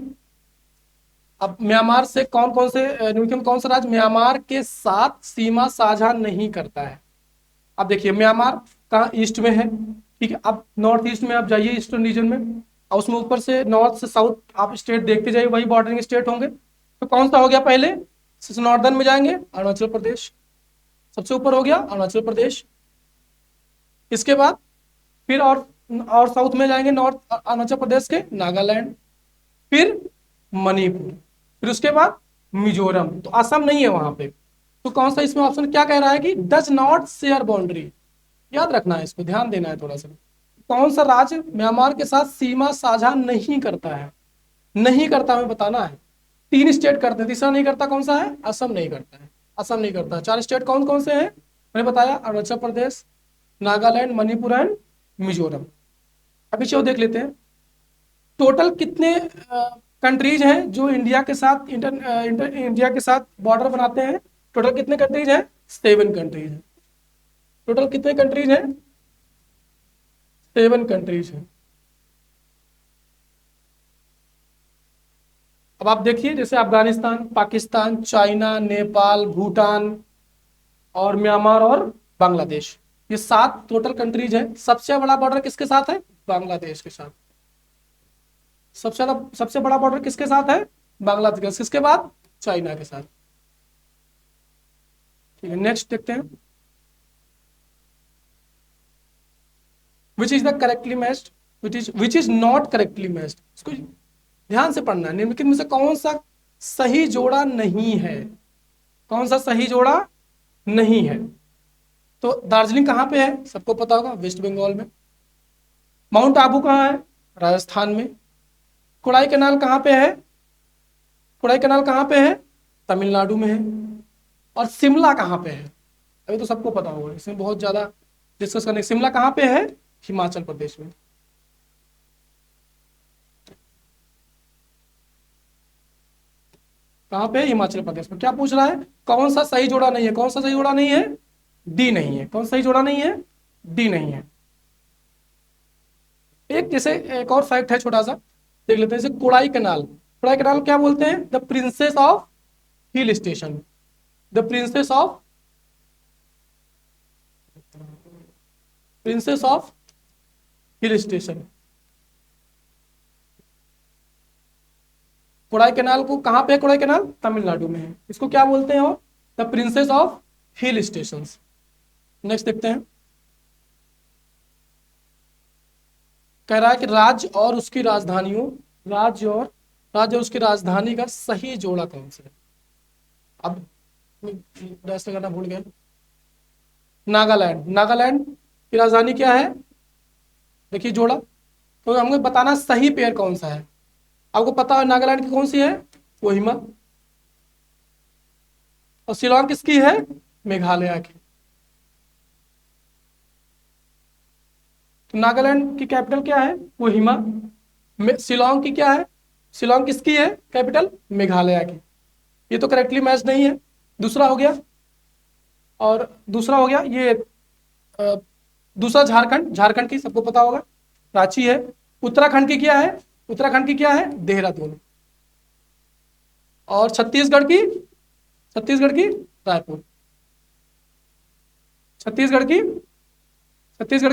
अब म्यांमार से कौन कौन से निम्नलिखित में कौन सा राज्य म्यांमार के साथ सीमा साझा नहीं करता है। अब देखिए म्यांमार कहाँ ईस्ट में है, ठीक है, अब नॉर्थ ईस्ट में आप जाइए ईस्टर्न रीजन में, और उसमें ऊपर से नॉर्थ से साउथ आप स्टेट देखते जाइए, वही बॉर्डरिंग स्टेट होंगे। तो कौन सा हो गया, पहले नॉर्दर्न में जाएंगे अरुणाचल प्रदेश, सबसे ऊपर हो गया अरुणाचल प्रदेश, इसके बाद फिर और साउथ में जाएंगे नॉर्थ अरुणाचल प्रदेश के नागालैंड, फिर मणिपुर, फिर उसके बाद मिजोरम, तो असम नहीं है वहां पे। तो कौन सा इसमें ऑप्शन क्या कह रहा है कि डज नॉट शेयर बाउंड्री, याद रखना है, इसको ध्यान देना है थोड़ा सा। कौन सा राज्य म्यांमार के साथ सीमा साझा नहीं करता है? नहीं करता हमें बताना है। 3 स्टेट करते हैं, तीसरा नहीं करता कौन सा है? असम नहीं करता है, असम नहीं करता। 4 स्टेट कौन कौन से हैं मैंने बताया? अरुणाचल प्रदेश, नागालैंड, मणिपुर एंड मिजोरम। अभी चलो देख लेते हैं टोटल कितने कंट्रीज हैं जो इंडिया के साथ इंडिया के साथ बॉर्डर बनाते हैं। टोटल कितने कंट्रीज हैं? 7 कंट्रीज हैं। टोटल कितने कंट्रीज हैं? 7 कंट्रीज हैं। अब आप देखिए, जैसे अफगानिस्तान, पाकिस्तान, चाइना, नेपाल, भूटान और म्यांमार और बांग्लादेश, ये 7 टोटल कंट्रीज हैं। सबसे बड़ा बॉर्डर किसके साथ है? बांग्लादेश के साथ। सबसे बड़ा बॉर्डर किसके साथ है? बांग्लादेश। किसके बाद? चाइना के साथ। ठीक है, नेक्स्ट देखते हैं। Which is the correctly matched, which is not correctly matched. इसको ध्यान से पढ़ना है। निम्नलिखित में से कौन सा सही जोड़ा नहीं है? कौन सा सही जोड़ा नहीं है? तो दार्जिलिंग कहाँ पे है? सबको पता होगा, वेस्ट बंगाल में। माउंट आबू कहाँ है? राजस्थान में। कोडाई कैनाल कहाँ पे है? कोडाई कैनाल कहाँ पे है? तमिलनाडु में है। और शिमला कहाँ पे है? अभी तो सबको पता होगा, इसमें बहुत ज्यादा डिस्कस करने। शिमला कहाँ पे है? हिमाचल प्रदेश में। कहाँ पे? हिमाचल प्रदेश में। क्या पूछ रहा है? कौन सा सही जोड़ा नहीं है? कौन सा सही जोड़ा नहीं है? डी नहीं है। कौन सा सही जोड़ा नहीं है? डी नहीं है। एक जैसे एक और फैक्ट है छोटा सा, देख लेते हैं। जैसे कोडाई कैनाल, कोडाई कैनाल क्या बोलते हैं? The princess of hill station. The princess of hill station. Kodai canal को कहां पे है? कोडाई कैनाल तमिलनाडु में है। इसको क्या बोलते हैं? वो the princess of hill station. Next देखते हैं। कह रहा है कि राज्य और उसकी राजधानियों, राज्य और उसकी राजधानी का सही जोड़ा कौन सा है? अब डैश लगाना भूल गए। नागालैंड। नागालैंड की राजधानी क्या है? देखिए जोड़ा, तो हमको बताना सही पेयर कौन सा है। आपको पता है नागालैंड की कौन सी है? कोहिमा। और शिलोंग किसकी है? मेघालय की। तो नागालैंड की कैपिटल क्या है? कोहिमा। शिलोंग की क्या है? शिलोंग किसकी है कैपिटल? मेघालय की। ये तो करेक्टली मैच नहीं है। दूसरा हो गया, और दूसरा हो गया ये दूसरा झारखंड। झारखंड की सबको पता होगा, रांची है। उत्तराखंड की क्या है? उत्तराखंड की क्या है? देहरादून। और छत्तीसगढ़ की रायपुर। छत्तीसगढ़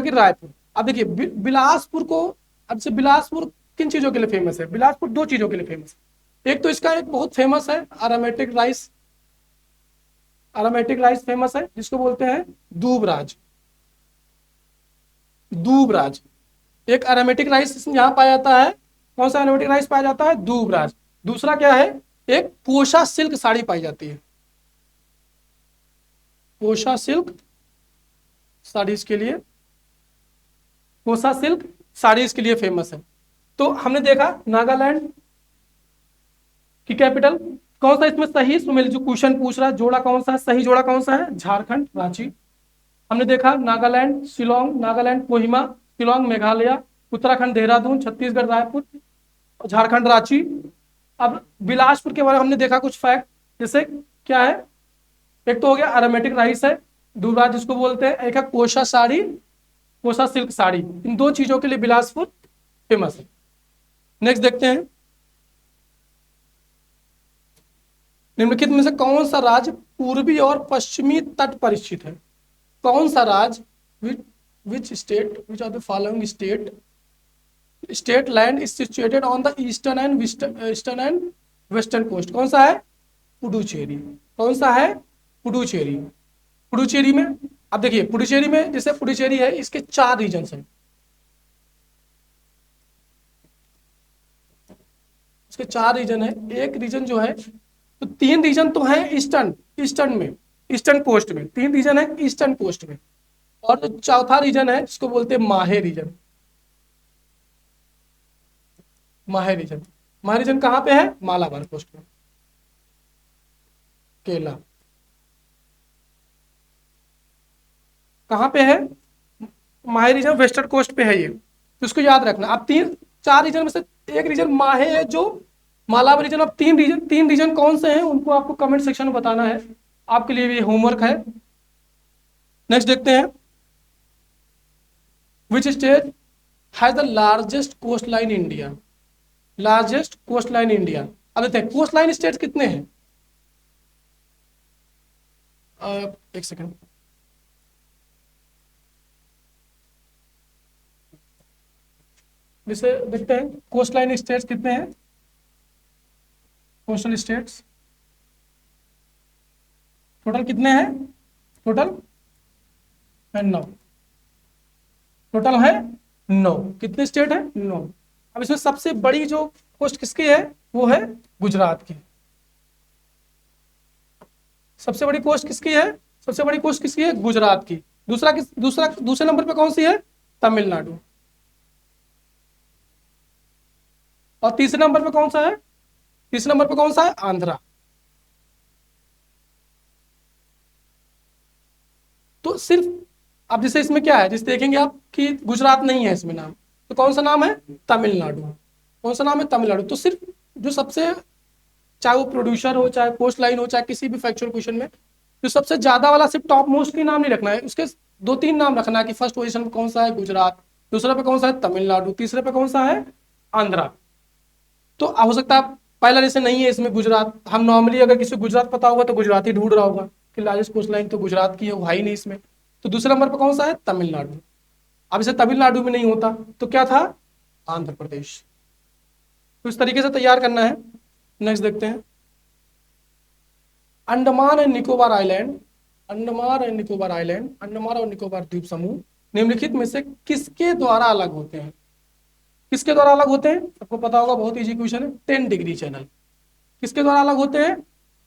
की रायपुर। अब देखिए बिलासपुर को, अब से बिलासपुर किन चीजों के लिए फेमस है? बिलासपुर 2 चीजों के लिए फेमस है। एक तो इसका एक बहुत फेमस है aromatic rice. Aromatic rice famous है, जिसको बोलते हैं दूबराज। दूबराज एक अरोमेटिक राइस यहाँ पाया जाता है। कौन सा अरोमेटिक राइस पाया जाता है? दूबराज। दूसरा क्या है? एक कोशा सिल्क साड़ी पाई जाती है। कोशा सिल्क साड़ीज के लिए, कोसा सिल्क साड़ीज के लिए फेमस है। तो हमने देखा नागालैंड की कैपिटल कौन सा इसमें सही, सुमेल जो क्वेश्चन पूछ रहा है जोड़ा कौन सा है, सही जोड़ा कौन सा है? झारखंड, रांची। हमने देखा नागालैंड शिलोंग, नागालैंड कोहिमा, शिलोंग मेघालय, उत्तराखंड देहरादून, छत्तीसगढ़ रायपुर, झारखंड रांची। अब बिलासपुर के बारे में हमने देखा कुछ फैक्ट, जैसे क्या है? एक तो हो गया अरोमेटिक राइस है, दूसरा जिसको बोलते हैं, एक है कोशा साड़ी, कोसा सिल्क साड़ी। इन 2 चीजों के लिए बिलासपुर फेमस है। नेक्स्ट देखते हैं। निम्नलिखित में से कौन सा राज्य पूर्वी और पश्चिमी तट पर स्थित है? कौन सा राज्य, which state, which are the following state land is situated on the eastern and western coast? कौन सा है? पुडुचेरी। कौन सा है? पुडुचेरी। पुडुचेरी में, अब देखिए पुडुचेरी में, जैसे पुडुचेरी है इसके 4 रीजन हैं। इसके 4 रीजन है। एक रीजन जो है, तो 3 रीजन तो है ईस्टर्न में, ईस्टर्न कोस्ट में 3 रीजन है ईस्टर्न कोस्ट में। और जो चौथा रीजन है जिसको बोलते हैं माहे रीजन। माहे रीजन, माहे रीजन कहाँ पे है? मालाबार कोस्ट में, केला। कहाँ पे है? माहे रीजन वेस्टर्न कोस्ट पे है ये, तो इसको याद रखना। अब तीन चार रीजन में से एक रीजन माहे है जो मालाबार रीजन। अब तीन रीजन कौन से हैं उनको आपको कमेंट सेक्शन में बताना है, आपके लिए भी होमवर्क है। नेक्स्ट देखते हैं, which state has the largest coast line India? Largest coast line India. अब देखते हैं कोस्ट लाइन स्टेट कितने हैं। एक सेकंड, जैसे देखते हैं कोस्ट लाइन स्टेट्स कितने हैं। कोस्टल स्टेट्स टोटल कितने हैं? टोटल है 9। टोटल है 9। कितने स्टेट है? 9। अब इसमें सबसे बड़ी जो कोस्ट किसकी है वो है गुजरात की। सबसे बड़ी कोस्ट किसकी है? सबसे बड़ी कोस्ट किसकी है? गुजरात की। दूसरे नंबर पे कौन सी है? तमिलनाडु। और तीसरे नंबर पे कौन सा है? तीसरे नंबर पे कौन सा है? आंध्रा। तो सिर्फ अब जैसे इसमें क्या है, जैसे देखेंगे आप कि गुजरात नहीं है इसमें नाम, तो कौन सा नाम है? तमिलनाडु। कौन सा नाम है? तमिलनाडु। तो सिर्फ जो सबसे, चाहे वो प्रोड्यूसर हो, चाहे कोस्ट लाइन हो, चाहे किसी भी फैक्चुअल क्वेश्चन में जो सबसे ज्यादा वाला सिर्फ टॉप मोस्ट की नाम नहीं रखना है, उसके दो तीन नाम रखना है कि फर्स्ट पोजीशन पे कौन सा है? गुजरात, दूसरे पे कौन सा है? तमिलनाडु, तीसरे पे कौन सा है? आंध्रा। तो हो सकता है पहला जैसे नहीं है इसमें गुजरात, हम नॉर्मली अगर किसी को गुजरात पता होगा तो गुजराती ढूंढ रहा होगा कि लार्जेस्ट कोस्ट लाइन तो गुजरात की है, वो है ही नहीं इसमें। तो दूसरे नंबर पर कौन सा है? तमिलनाडु। अब इसे तमिलनाडु में नहीं होता तो क्या था? आंध्र प्रदेश। तो इस तरीके से तैयार करना है। नेक्स्ट देखते हैं, Andaman and Nicobar island, Andaman and Nicobar island, Andaman और निकोबार द्वीप समूह निम्नलिखित में से किसके द्वारा अलग होते हैं? किसके द्वारा अलग होते हैं? आपको पता होगा, बहुत इजी क्वेश्चन है। 10 डिग्री चैनल। किसके द्वारा अलग होते हैं?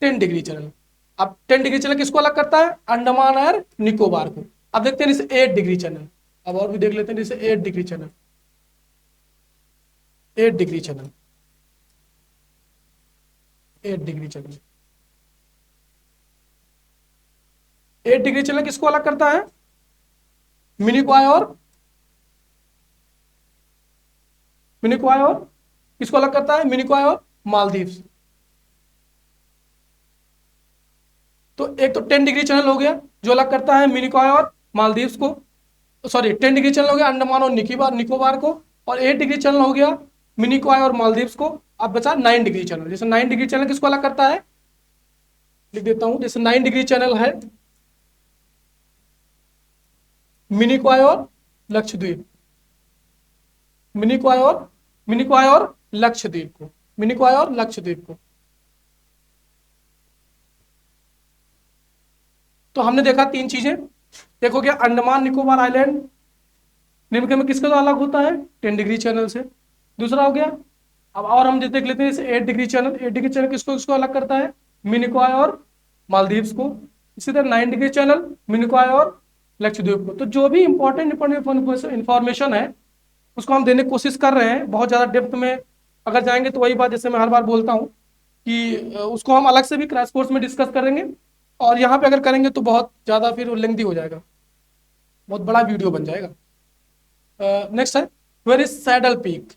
10 डिग्री चैनल। अब 10 डिग्री चैनल किसको अलग करता है? अंडमान और निकोबार को। अब देखते हैं जैसे 8 डिग्री चैनल। अब और भी देख लेते हैं, जैसे 8 degree channel, 8 degree channel, 8 degree channel. 8 degree channel किसको अलग करता है? मिनिकॉय और मिनिकॉय और किसको अलग करता है? मिनिकॉय और मालदीव्स। तो एक तो 10 डिग्री चैनल हो गया जो अलग करता है मिनिकॉय और मालदीव्स को, सॉरी 10 डिग्री चैनल हो गया अंडमान और निकोबार निकोबार को, और 8 डिग्री चैनल हो गया मिनिकॉय और मालदीव्स को। अब बचा 9 डिग्री चैनल। जैसे 9 डिग्री चैनल किसको अलग करता है? लिख देता हूं, जैसे 9 डिग्री चैनल है मिनिकॉय और लक्षद्वीप, मिनिकॉय और लक्षद्वीप को, मिनिकॉय और लक्षद्वीप को। तो हमने देखा तीन चीजें। एक हो गया अंडमान निकोबार आइलैंड निम्न में किसके द्वारा अलग होता है? 10 डिग्री चैनल से। दूसरा हो गया, अब और हम देख लेते हैं जैसे 8 डिग्री चैनल। 8 डिग्री चैनल किसको किसको अलग करता है? मिनिकॉय और मालदीव्स को। इसी तरह 9 डिग्री चैनल मिनिकॉय और लक्षद्वीप को। तो जो भी इंपॉर्टेंट इंफॉर्मेशन है उसको हम देने की कोशिश कर रहे हैं। बहुत ज़्यादा डेप्थ में अगर जाएंगे तो वही बात जैसे मैं हर बार बोलता हूँ कि उसको हम अलग से भी क्रैश कोर्स में डिस्कस करेंगे, और यहाँ पे अगर करेंगे तो बहुत ज़्यादा फिर लेंथी हो जाएगा, बहुत बड़ा वीडियो बन जाएगा। नेक्स्ट है, where is saddle peak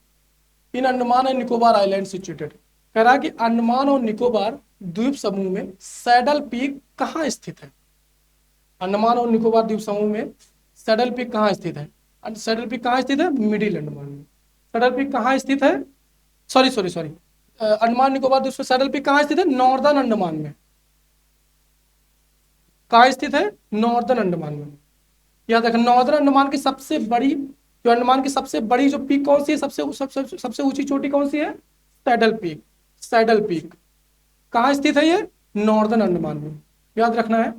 in Andaman and Nicobar island situated? कह रहा है कि अंडमान और निकोबार द्वीप समूह में सैडल पीक कहाँ स्थित है? अंडमान और निकोबार द्वीप समूह में सैडल पीक कहाँ स्थित है? सैडल पीक कहाँ स्थित है? मिडिल अंडमान में। सैडल पीक कहाँ स्थित है? सॉरी अंडमान निकोबार द्वीप में सैडल पीक कहाँ स्थित है? नॉर्दर्न अंडमान में। कहाँ स्थित है? नॉर्दर्न अंडमान में। याद रखें, नॉर्दर्न अंडमान की सबसे बड़ी, जो अंडमान की सबसे बड़ी जो पीक कौन सी है? सबसे ऊंची चोटी कौन सी है? Saddle peak. सैडल पीक कहाँ स्थित है? ये नॉर्दर्न अंडमान में, याद रखना है।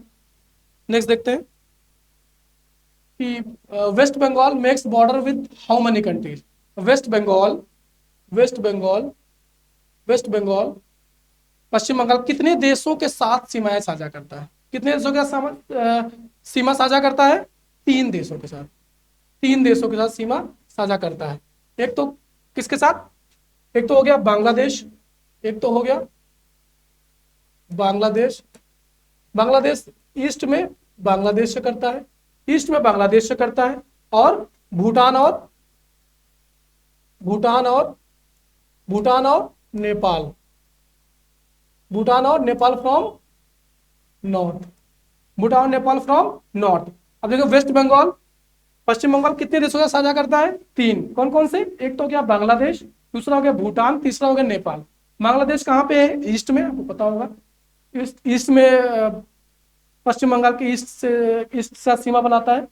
नेक्स्ट देखते हैं कि West Bengal makes border with how many countries? West Bengal West Bengal West Bengal Paschim Bengal कितने देशों के साथ सीमाएं साझा करता है? कितने देशों के साथ सीमा साझा करता है? तीन देशों के साथ, तीन देशों के साथ सीमा साझा करता है। एक तो किसके साथ, एक तो हो गया बांग्लादेश, एक तो हो गया बांग्लादेश। बांग्लादेश ईस्ट में बांग्लादेश से करता है, ईस्ट में बांग्लादेश से करता है, और भूटान और भूटान और भूटान और नेपाल, भूटान और Nepal from north, Bhutan Nepal from north. अब देखो वेस्ट बंगाल, पश्चिम बंगाल कितने देशों का साझा करता है, तीन। कौन कौन से, एक तो हो गया बांग्लादेश, दूसरा हो गया भूटान, तीसरा हो गया नेपाल। बांग्लादेश कहाँ पे है, ईस्ट में, आपको पता होगा, ईस्ट में पश्चिम बंगाल के ईस्ट से सीमा बनाता है।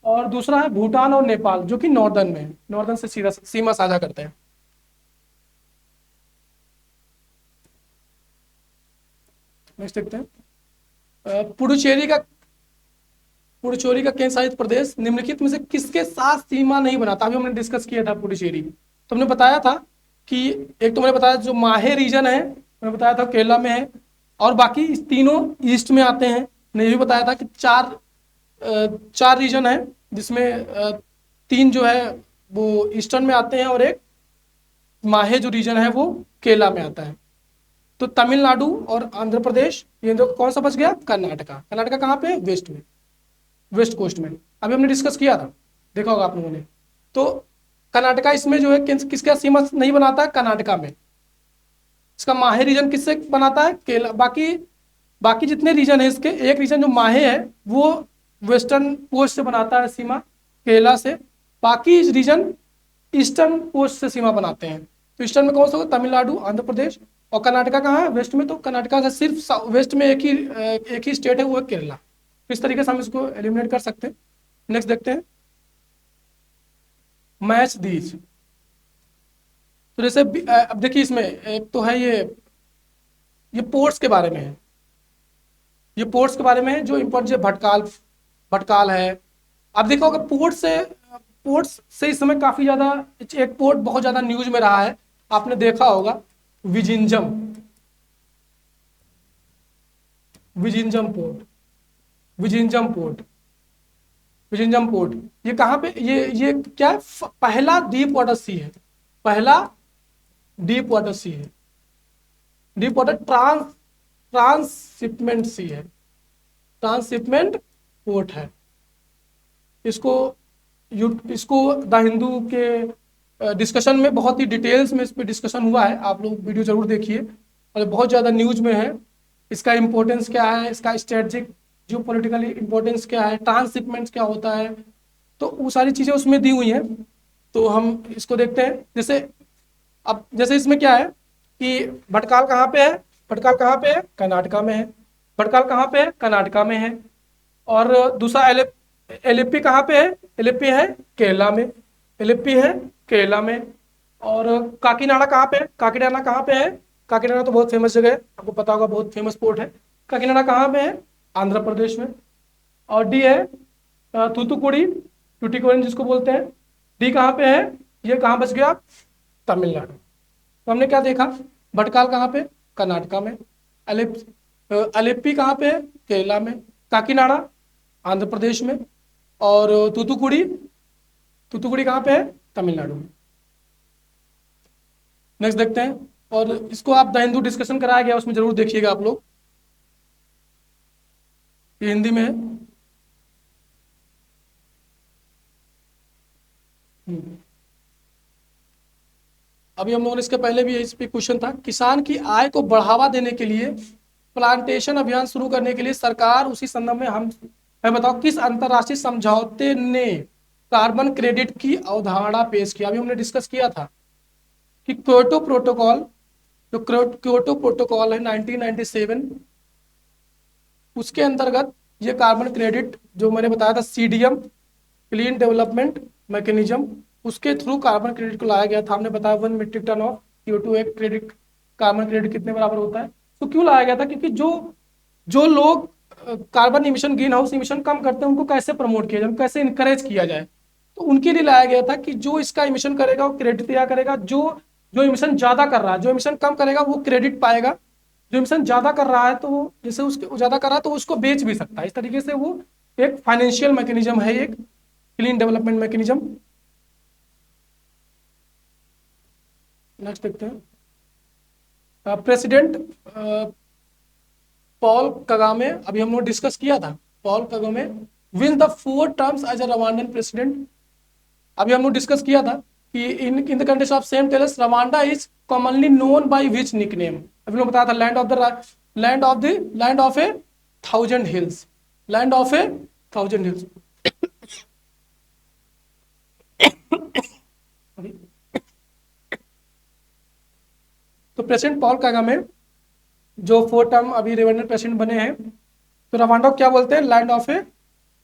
और दूसरा है भूटान और नेपाल जो कि नॉर्दर्न में है, नॉर्दर्न से सीधा सीमा साझा करते हैं। नेक्स्ट देखते हैं, पुडुचेरी का केंद्र शासित प्रदेश निम्नलिखित में से किसके साथ सीमा नहीं बनाता। अभी हमने डिस्कस किया था पुडुचेरी, तो हमने बताया था कि एक तो मैंने बताया जो माहे रीजन है, मैंने बताया था केरला में है, और बाकी तीनों ईस्ट में आते हैं। मैंने ये भी बताया था कि चार रीजन है, जिसमें तीन जो है वो ईस्टर्न में आते हैं, और एक माहे जो रीजन है वो केरला में आता है। तो तमिलनाडु और आंध्र प्रदेश, ये दो, कौन सा बच गया, कर्नाटका। कर्नाटका कहाँ पे, वेस्ट में, वेस्ट कोस्ट में। अभी हमने डिस्कस किया था, देखा होगा आप लोगों ने। तो कर्नाटका इसमें जो है किसका सीमा नहीं बनाता है, कर्नाटका में। इसका माहे रीजन किससे बनाता है, केरला। बाकी जितने रीजन है इसके, एक रीजन जो माहे है वो वेस्टर्न कोस्ट से बनाता है सीमा, केरला से। बाकी रीजन ईस्टर्न कोस्ट से सीमा बनाते हैं। तो ईस्टर्न में कौन सा होगा, तमिलनाडु, आंध्र प्रदेश, और कर्नाटका कहाँ है, वेस्ट में। तो कर्नाटका का सिर्फ वेस्ट में एक ही स्टेट है, वो है केरला। तो इस तरीके से हम इसको एलिमिनेट कर सकते हैं। नेक्स्ट देखते हैं, मैच दीज। तो जैसे अब देखिए, इसमें एक तो है ये पोर्ट्स के बारे में है, ये पोर्ट्स के बारे में है जो इम्पोर्टेंट, भटकाल है। अब देखो, अगर पोर्ट्स से इस समय काफी ज्यादा, एक पोर्ट बहुत ज्यादा न्यूज में रहा है, आपने देखा होगा, विजिंजम पोर्ट, विजिंजम पोर्ट। ये कहाँ पे, ये क्या है, पहला डीप वाटर सी है, पहला डीप वाटर सी है, डीप वाटर ट्रांसशिपमेंट सी है, ट्रांसशिपमेंट पोर्ट है। इसको द हिंदू के डिस्कशन में बहुत ही डिटेल्स में इस पर डिस्कशन हुआ है, आप लोग वीडियो जरूर देखिए, और बहुत ज़्यादा न्यूज में है। इसका इंपॉर्टेंस क्या है, इसका स्ट्रेटजिक जो पॉलिटिकली इंपॉर्टेंस क्या है, ट्रांसशिपमेंट क्या होता है, तो वो सारी चीज़ें उसमें दी हुई हैं। तो हम इसको देखते हैं। जैसे इसमें क्या है कि भटकाल कहाँ पे है, भटकाल कहाँ पे है, कर्नाटका में है। भटकाल कहाँ पे है, कर्नाटका में है। और दूसरा एलेप्पी कहाँ पे है, एलेप्पी है केरला में, एलेप्पी है केरला में। और काकीनाडा कहाँ पे है, काकीनाडा कहाँ पे है, काकीनाडा तो बहुत फेमस जगह है, आपको पता होगा, बहुत फेमस पोर्ट है। काकीनाडा कहाँ पे है, आंध्र प्रदेश में। और डी है थूथुकुडी, टूटिकोरिन जिसको बोलते हैं, डी कहाँ पे है, ये कहाँ बच गया, तमिलनाडु। तो हमने क्या देखा, भटकाल कहाँ पे, कर्नाटका में, अलेप्पी कहाँ पे है, केरला में, काकीनाडा आंध्र प्रदेश में, और तूतुकुड़ी कहाँ पे है, तमिलनाडु में। नेक्स्ट देखते हैं, और इसको आप द हिंदू डिस्कशन कराया गया, उसमें जरूर देखिएगा आप लोग, ये हिंदी में है। अभी हम लोगों ने इसके पहले भी इस पे क्वेश्चन था, किसान की आय को बढ़ावा देने के लिए प्लांटेशन अभियान शुरू करने के लिए सरकार, उसी संदर्भ में मैं बताओ किस अंतरराष्ट्रीय समझौते ने कार्बन क्रेडिट की अवधारणा पेश किया। अभी हमने डिस्कस किया था कि क्योटो प्रोटोकॉल, जो क्योटो प्रोटोकॉल है 1997, उसके अंतर्गत ये कार्बन क्रेडिट जो मैंने बताया था, CDM, क्लीन डेवलपमेंट मैकेनिज्म, उसके थ्रू कार्बन क्रेडिट को लाया गया था। हमने बताया 1 मीट्रिक टन ऑफ CO2 एक क्रेडिट, कार्बन क्रेडिट कितने बराबर होता है। तो क्यों लाया गया था, क्योंकि जो लोग carbon emission, greenhouse emission कम करते हैं, उनको कैसे प्रमोट किया जाए, कैसे इंकरेज किया जाए, तो उनके लिए लाया गया था कि जो इसका इमिशन करेगा वो क्रेडिट दिया करेगा, जो इमिशन ज्यादा कर रहा है, जो इमिशन कम करेगा वो क्रेडिट पाएगा, जो इमिशन ज्यादा कर रहा है तो जैसे उसके ज्यादा कर रहा है तो उसको बेच भी सकता है। इस तरीके से वो एक फाइनेंशियल मैकेनिज्म है, एक क्लीन डेवलपमेंट मैकेनिज्म। नेक्स्ट देखते हैं प्रेसिडेंट पॉल कगामे, अभी हम लोग डिस्कस किया था। Paul Kagame win the 4 terms as a Rwandan president. अभी हम लोग डिस्कस किया था कि in the context of same tells Rwanda is commonly known by which nickname. अभी लोग बताया था land of a thousand hills, land of a thousand hills. तो प्रेसिडेंट पॉल कागामे जो 4 टर्म अभी रेवेन्यू प्रेसिडेंट बने हैं, तो रवांडा को क्या बोलते हैं? Land of a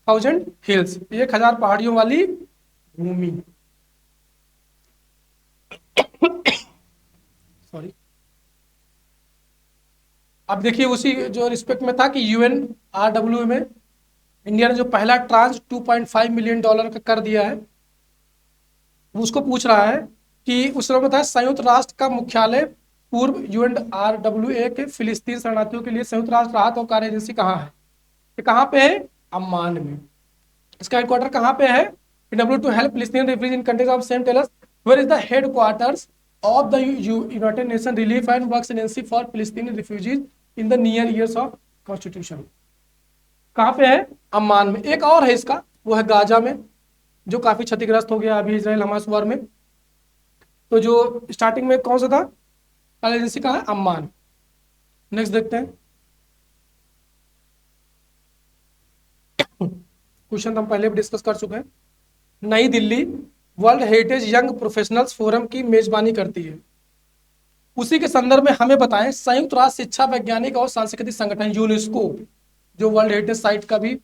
thousand hills, 1000 पहाड़ियों वाली भूमि। सॉरी। अब देखिए उसी जो रिस्पेक्ट में था कि UNRW में इंडिया ने जो पहला ट्रांस $2.5 मिलियन का कर दिया है, उसको पूछ रहा है कि उस समय बताया संयुक्त राष्ट्र का मुख्यालय पूर्व UNRWA के फिलिस्तीन शरणार्थियों के लिए संयुक्त राष्ट्र राहत और कार्य एजेंसी कहाँ है? ये कहाँ पे है? अम्मान में। इसका हेडक्वार्टर कहाँ पे है? W to help Palestine refugee in countries of same tells where is the headquarters of the United Nation relief and work agency for Palestinian refugees in the near years of constitution. कहाँ पे है? Amman में। एक और है इसका, वो है गाजा में, जो काफी क्षतिग्रस्त हो गया अभी इसराइल हमास वार में। तो जो स्टार्टिंग में कौन सा था एजेंसी का है? अम्मान। नेक्स्ट देखते हैं। क्वेश्चन तो हम पहले भी डिस्कस कर चुके हैं। नई Delhi world heritage young professionals forum की मेजबानी करती है। उसी के संदर्भ में हमें बताएं संयुक्त राष्ट्र शिक्षा वैज्ञानिक और सांस्कृतिक संगठन यूनेस्को, जो वर्ल्ड हेरिटेज साइट का भी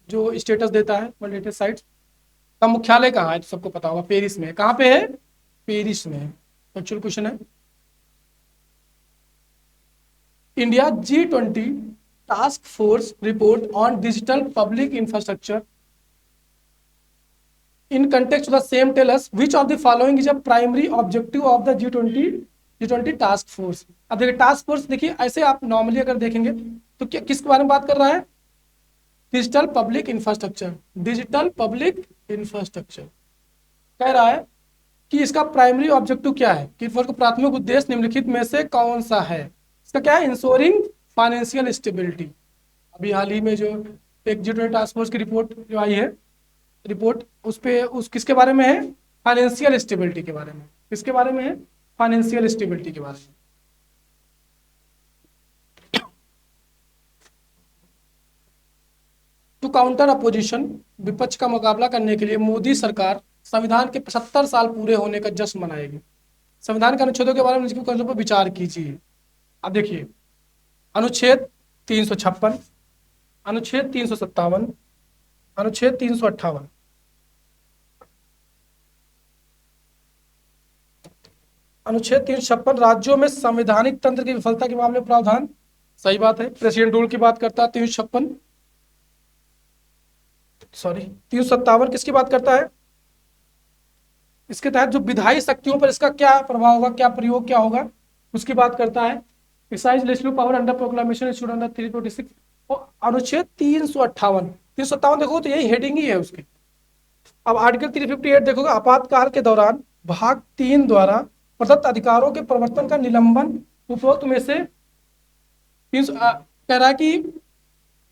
जो स्टेटस देता है, वर्ल्ड हेरिटेज साइट का मुख्यालय कहाँ है? तो सबको पता होगा, पेरिस में। कहाँ पे है? पेरिस में। एक्चुअल क्वेश्चन है India G20 task force report on digital public infrastructure in context to the same tell us which of the following is a primary objective of the G20 task force. अब देखिए task force, देखिए ऐसे आप normally अगर देखेंगे तो क्या किसके बारे में बात कर रहा है? Digital public infrastructure. Digital public infrastructure कह रहा है कि इसका प्राइमरी ऑब्जेक्टिव क्या है, कि फोर्स का प्राथमिक उद्देश्य निम्नलिखित में से कौन सा है? इसका क्या है? Ensuring financial stability. अभी हाल ही में जो एक G20 टास्क फोर्स की रिपोर्ट जो आई है, रिपोर्ट उस पे उस किसके बारे में है? फाइनेंशियल स्टेबिलिटी के बारे में। किसके बारे में है? फाइनेंशियल स्टेबिलिटी के बारे में। टू काउंटर अपोजिशन, विपक्ष का मुकाबला करने के लिए मोदी सरकार संविधान के 75 साल पूरे होने का जश्न मनाएगी। संविधान के अनुच्छेदों के बारे में निचली पर विचार कीजिए। अब देखिए अनुच्छेद 356, अनुच्छेद 357, अनुच्छेद 358, अनुच्छेद 356 राज्यों में संवैधानिक तंत्र की विफलता के मामले में प्रावधान। सही बात है, प्रेसिडेंट रूल की बात करता है 356। सॉरी 357 किसकी बात करता है? इसके तहत जो विधायी शक्तियों पर इसका क्या प्रभाव होगा, क्या प्रयोग क्या होगा, उसकी बात करता है। Excise legislative power under proclamation issued under 326 और अनुच्छेद 358 देखो तो यही हेडिंग ही है उसकी। अब आर्टिकल 358 देखोगे, आपातकाल के दौरान भाग 3 द्वारा प्रदत्त अधिकारों के प्रवर्तन का निलंबन उपरोक्त में से कह रहा है कि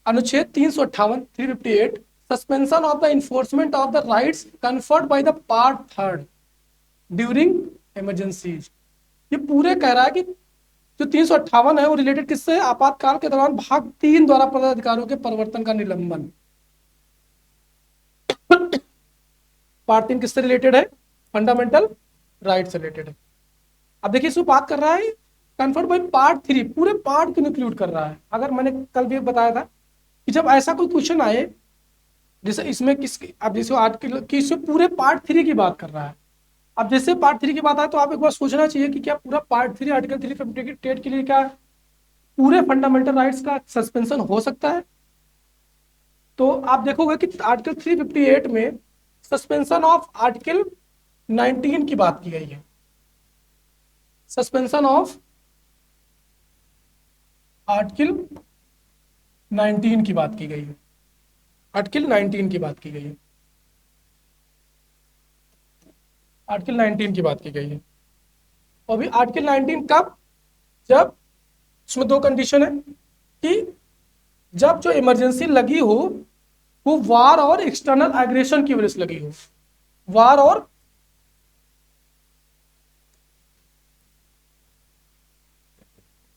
अनुच्छेद 358 suspension of the enforcement of the rights conferred by the part 3 during emergencies. ये पूरे कह रहा है कि जो 358 है वो रिलेटेड किससे? आपातकाल के दौरान भाग 3 द्वारा प्रदत्त अधिकारों के परिवर्तन का निलंबन। पार्ट 3 किससे रिलेटेड है? फंडामेंटल राइट से रिलेटेड है। अब देखिए इसमें बात कर रहा है कन्फर्ड बाय पार्ट 3, पूरे पार्ट को इंक्लूड कर रहा है। अगर मैंने कल भी बताया था कि जब ऐसा कोई क्वेश्चन आए जैसे इसमें अब जैसे आर्टिकल की इसमें पूरे पार्ट 3 की बात कर रहा है। अब जैसे पार्ट 3 की बात आए तो आप एक बार सोचना चाहिए कि क्या पूरा पार्ट 3 आर्टिकल 358 के लिए क्या पूरे फंडामेंटल राइट्स का सस्पेंशन हो सकता है? तो आप देखोगे कि आर्टिकल 358 में सस्पेंशन ऑफ आर्टिकल 19 की बात की गई है। सस्पेंशन ऑफ आर्टिकल 19 की बात की गई है। आर्टिकल 19 की बात की गई है, आर्टिकल 19 की बात की गई है। और अभी आर्टिकल 19 कब, जब उसमें दो कंडीशन है कि जब जो इमरजेंसी लगी हो वो वार और एक्सटर्नल एग्रेशन की वजह से लगी हो, वार और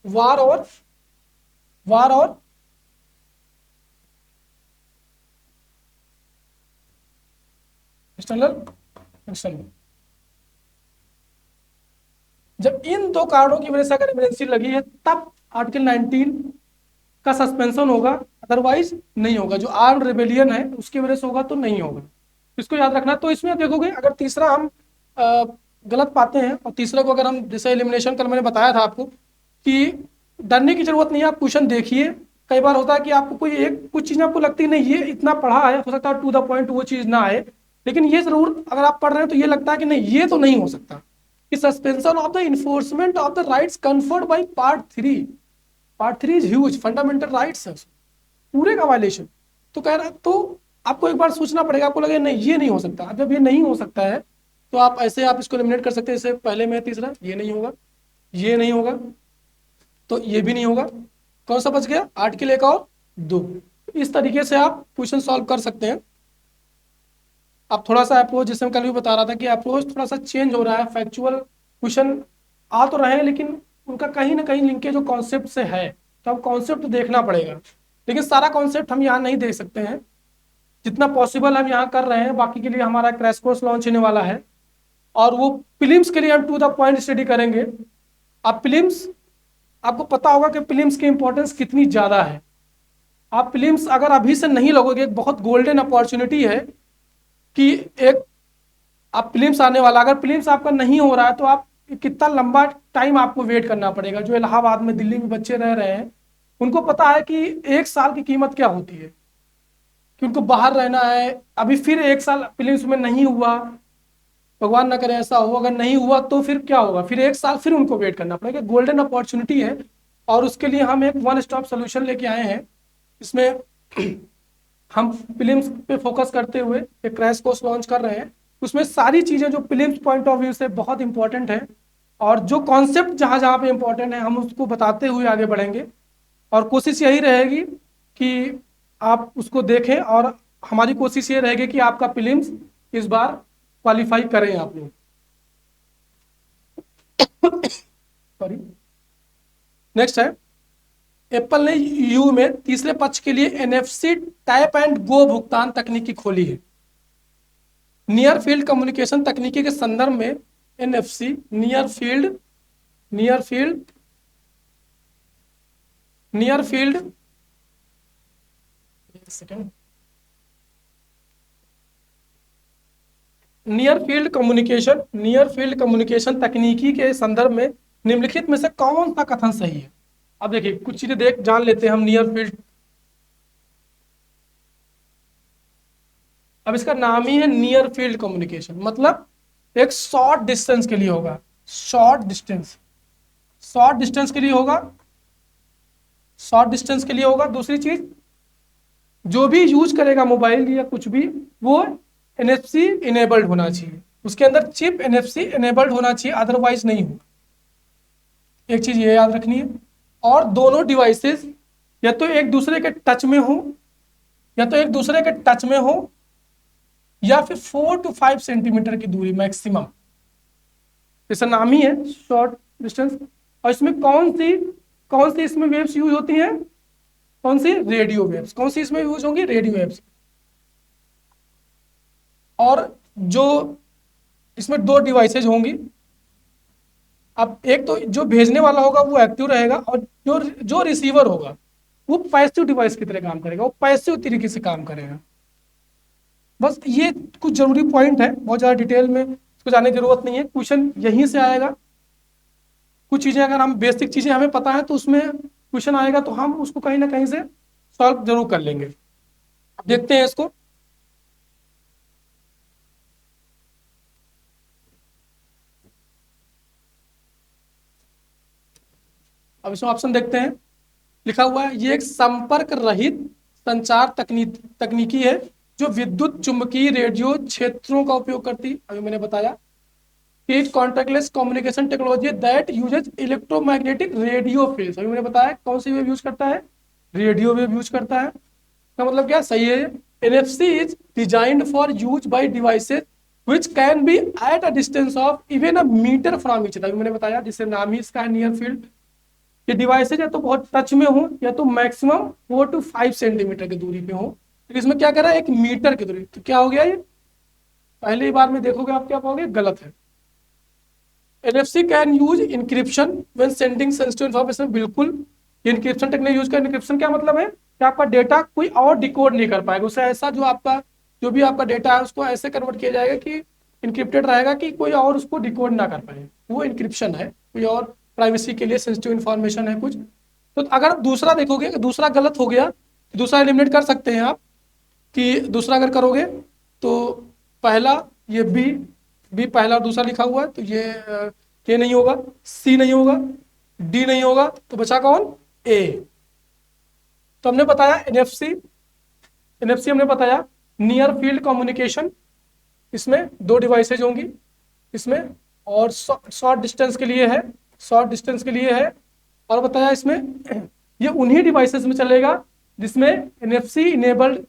वार और वार और एक्सटर्नल एक्शन, जब इन दो कारणों की वजह से अगर इमरजेंसी लगी है तब आर्टिकल 19 का सस्पेंशन होगा, अदरवाइज नहीं होगा। जो आर्म्ड रेबेलियन है उसकी वजह से होगा तो नहीं होगा, इसको याद रखना। तो इसमें देखोगे अगर तीसरा हम अ, गलत पाते हैं और तीसरे को अगर हम, जैसे एलिमिनेशन कल मैंने बताया था आपको कि डरने की जरूरत नहीं है, आप क्वेश्चन देखिए। कई बार होता है कि आपको कोई एक कुछ चीज़ आपको लगती नहीं ये इतना पढ़ा है, हो सकता है टू द पॉइंट वो चीज़ ना आए, लेकिन ये जरूर अगर आप पढ़ रहे हैं तो ये लगता है कि नहीं ये तो नहीं हो सकता कि suspension of the enforcement of the rights conferred by part 3, part 3 is huge, fundamental rights है पूरे का वायलेशन। तो कह रहा है तो आपको एक बार सोचना पड़ेगा, आपको लगे नहीं ये नहीं हो सकता। अब जब ये नहीं हो सकता है तो आप ऐसे आप इसको एलिमिनेट कर सकते हैं। जैसे पहले में तीसरा ये नहीं होगा, ये नहीं होगा, तो ये भी नहीं होगा। कौन सा बच गया, आर्टिकल 1 और 2। इस तरीके से आप क्वेश्चन सॉल्व कर सकते हैं। अब थोड़ा सा अप्रोच, जैसे मैं कल भी बता रहा था कि अप्रोच थोड़ा सा चेंज हो रहा है, फैक्चुअल क्वेश्चन आ तो रहे हैं लेकिन उनका कहीं ना कहीं लिंकेज जो कॉन्सेप्ट से है, तो अब कॉन्सेप्ट देखना पड़ेगा। लेकिन सारा कॉन्सेप्ट हम यहाँ नहीं देख सकते हैं, जितना पॉसिबल हम यहाँ कर रहे हैं। बाकी के लिए हमारा क्रैश कोर्स लॉन्च होने वाला है और वो प्रीलिम्स के लिए हम टू द पॉइंट स्टडी करेंगे। अब प्रीलिम्स, आपको पता होगा कि प्रीलिम्स की इंपॉर्टेंस कितनी ज़्यादा है। आप प्रीलिम्स अगर अभी से नहीं लगोगे, एक बहुत गोल्डन अपॉर्चुनिटी है कि एक आप प्रीलिम्स आने वाला, अगर प्रीलिम्स आपका नहीं हो रहा है तो आप कितना लंबा टाइम आपको वेट करना पड़ेगा। जो इलाहाबाद में, दिल्ली में बच्चे रह रहे हैं उनको पता है कि 1 साल की कीमत क्या होती है, कि उनको बाहर रहना है। अभी फिर 1 साल प्रीलिम्स में नहीं हुआ, भगवान ना करे ऐसा हो, अगर नहीं हुआ तो फिर क्या होगा, फिर 1 साल फिर उनको वेट करना पड़ेगा। गोल्डन अपॉर्चुनिटी है और उसके लिए हम एक वन स्टॉप सोल्यूशन लेके आए हैं। इसमें हम प्रीलिम्स पे फोकस करते हुए एक क्रैश कोर्स लॉन्च कर रहे हैं। उसमें सारी चीज़ें जो प्रीलिम्स पॉइंट ऑफ व्यू से बहुत इंपॉर्टेंट है और जो कॉन्सेप्ट जहाँ जहाँ पे इंपॉर्टेंट है हम उसको बताते हुए आगे बढ़ेंगे। और कोशिश यही रहेगी कि आप उसको देखें और हमारी कोशिश ये रहेगी कि आपका प्रीलिम्स इस बार क्वालिफाई करें आप लोग। सॉरी, नेक्स्ट है, एप्पल ने यू में तीसरे पक्ष के लिए एनएफसी टैप एंड गो भुगतान तकनीकी खोली है। नियर फील्ड कम्युनिकेशन तकनीकी के संदर्भ में NFC, near field near field second near field communication तकनीकी के संदर्भ में निम्नलिखित में से कौन सा कथन सही है। अब देखिए कुछ चीजें देख जान लेते हैं हम। नियर फील्ड, अब इसका नाम ही है नियर फील्ड कम्युनिकेशन, मतलब एक शॉर्ट डिस्टेंस के लिए होगा, शॉर्ट डिस्टेंस, शॉर्ट डिस्टेंस के लिए होगा, शॉर्ट डिस्टेंस के लिए होगा। दूसरी चीज, जो भी यूज करेगा मोबाइल या कुछ भी, वो एनएफसी इनेबल्ड होना चाहिए, उसके अंदर चिप एनएफसी इनेबल्ड होना चाहिए, अदरवाइज नहीं होगा। एक चीज ये याद रखनी है। और दोनों डिवाइसेस या तो एक दूसरे के टच में हो, या तो एक दूसरे के टच में हो, या फिर 4 to 5 सेंटीमीटर की दूरी मैक्सिमम, जैसा नाम ही है शॉर्ट डिस्टेंस। और इसमें कौन सी इसमें वेव्स यूज होती हैं, कौन सी, रेडियो वेव्स। कौन सी इसमें यूज होंगी, रेडियो वेव्स। और जो इसमें दो डिवाइसेज होंगी। अब एक तो जो भेजने वाला होगा वो एक्टिव रहेगा और जो जो रिसीवर होगा वो पैसिव डिवाइस की तरह काम करेगा, वो पैसिव तरीके से काम करेगा। बस ये कुछ जरूरी पॉइंट है, बहुत ज़्यादा डिटेल में इसको जानने की जरूरत नहीं है, क्वेश्चन यहीं से आएगा। कुछ चीज़ें अगर हम बेसिक चीज़ें हमें पता है तो उसमें क्वेश्चन आएगा तो हम उसको कहीं ना कहीं से सॉल्व जरूर कर लेंगे। देखते हैं इसको। अब इसमें ऑप्शन देखते हैं, लिखा हुआ है ये एक संपर्क रहित संचार तकनीकी है जो विद्युत चुंबकीय रेडियो क्षेत्रों का उपयोग करती, अभी मैंने बताया। कि contactless communication technology that usage electromagnetic radio phase, अभी मैंने बताया कौन सी वेव यूज करता है, रेडियो वेव यूज करता है। का मतलब क्या सही है। NFC is designed for use by devices which can be at a distance of even a meter from each other, मैंने बताया जिससे नाम ही इसका है नियर फील्ड। ये डिवाइसेज या तो बहुत टच में हो या तो मैक्सिमम 4 to 5 सेंटीमीटर की दूरी पे हो। तो इसमें क्या कर रहा है, 1 मीटर की दूरी, तो क्या हो गया ये, पहली बार में देखोगे आप क्या पाओगे, गलत है। NFC can use encryption when sending sensitive information, बिल्कुल इंक्रिप्शन टेक्निक यूज कर। इंक्रिप्शन क्या मतलब है कि आपका डेटा कोई और डिकोड नहीं कर पाएगा, उससे ऐसा जो भी आपका डेटा है उसको ऐसे कन्वर्ट किया जाएगा कि इंक्रिप्टेड रहेगा कि कोई और उसको डिकोड ना कर पाए, वो इंक्रिप्शन है। कोई और प्राइवेसी के लिए सेंसिटिव इन्फॉर्मेशन है कुछ। तो अगर दूसरा देखोगे, दूसरा गलत हो गया, दूसरा एलिमिनेट कर सकते हैं आप कि दूसरा अगर करोगे तो पहला ये बी पहला और दूसरा लिखा हुआ है तो ये नहीं होगा, सी नहीं होगा, डी नहीं होगा, तो बचा कौन, ए। तो हमने बताया एनएफसी हमने बताया नियर फील्ड कम्युनिकेशन, इसमें 2 डिवाइसेज होंगी इसमें, और शॉर्ट डिस्टेंस के लिए है, शॉर्ट डिस्टेंस के लिए है। और बताया इसमें ये उन्हीं डिवाइसेस में चलेगा जिसमें एनएफसी इनेबल्ड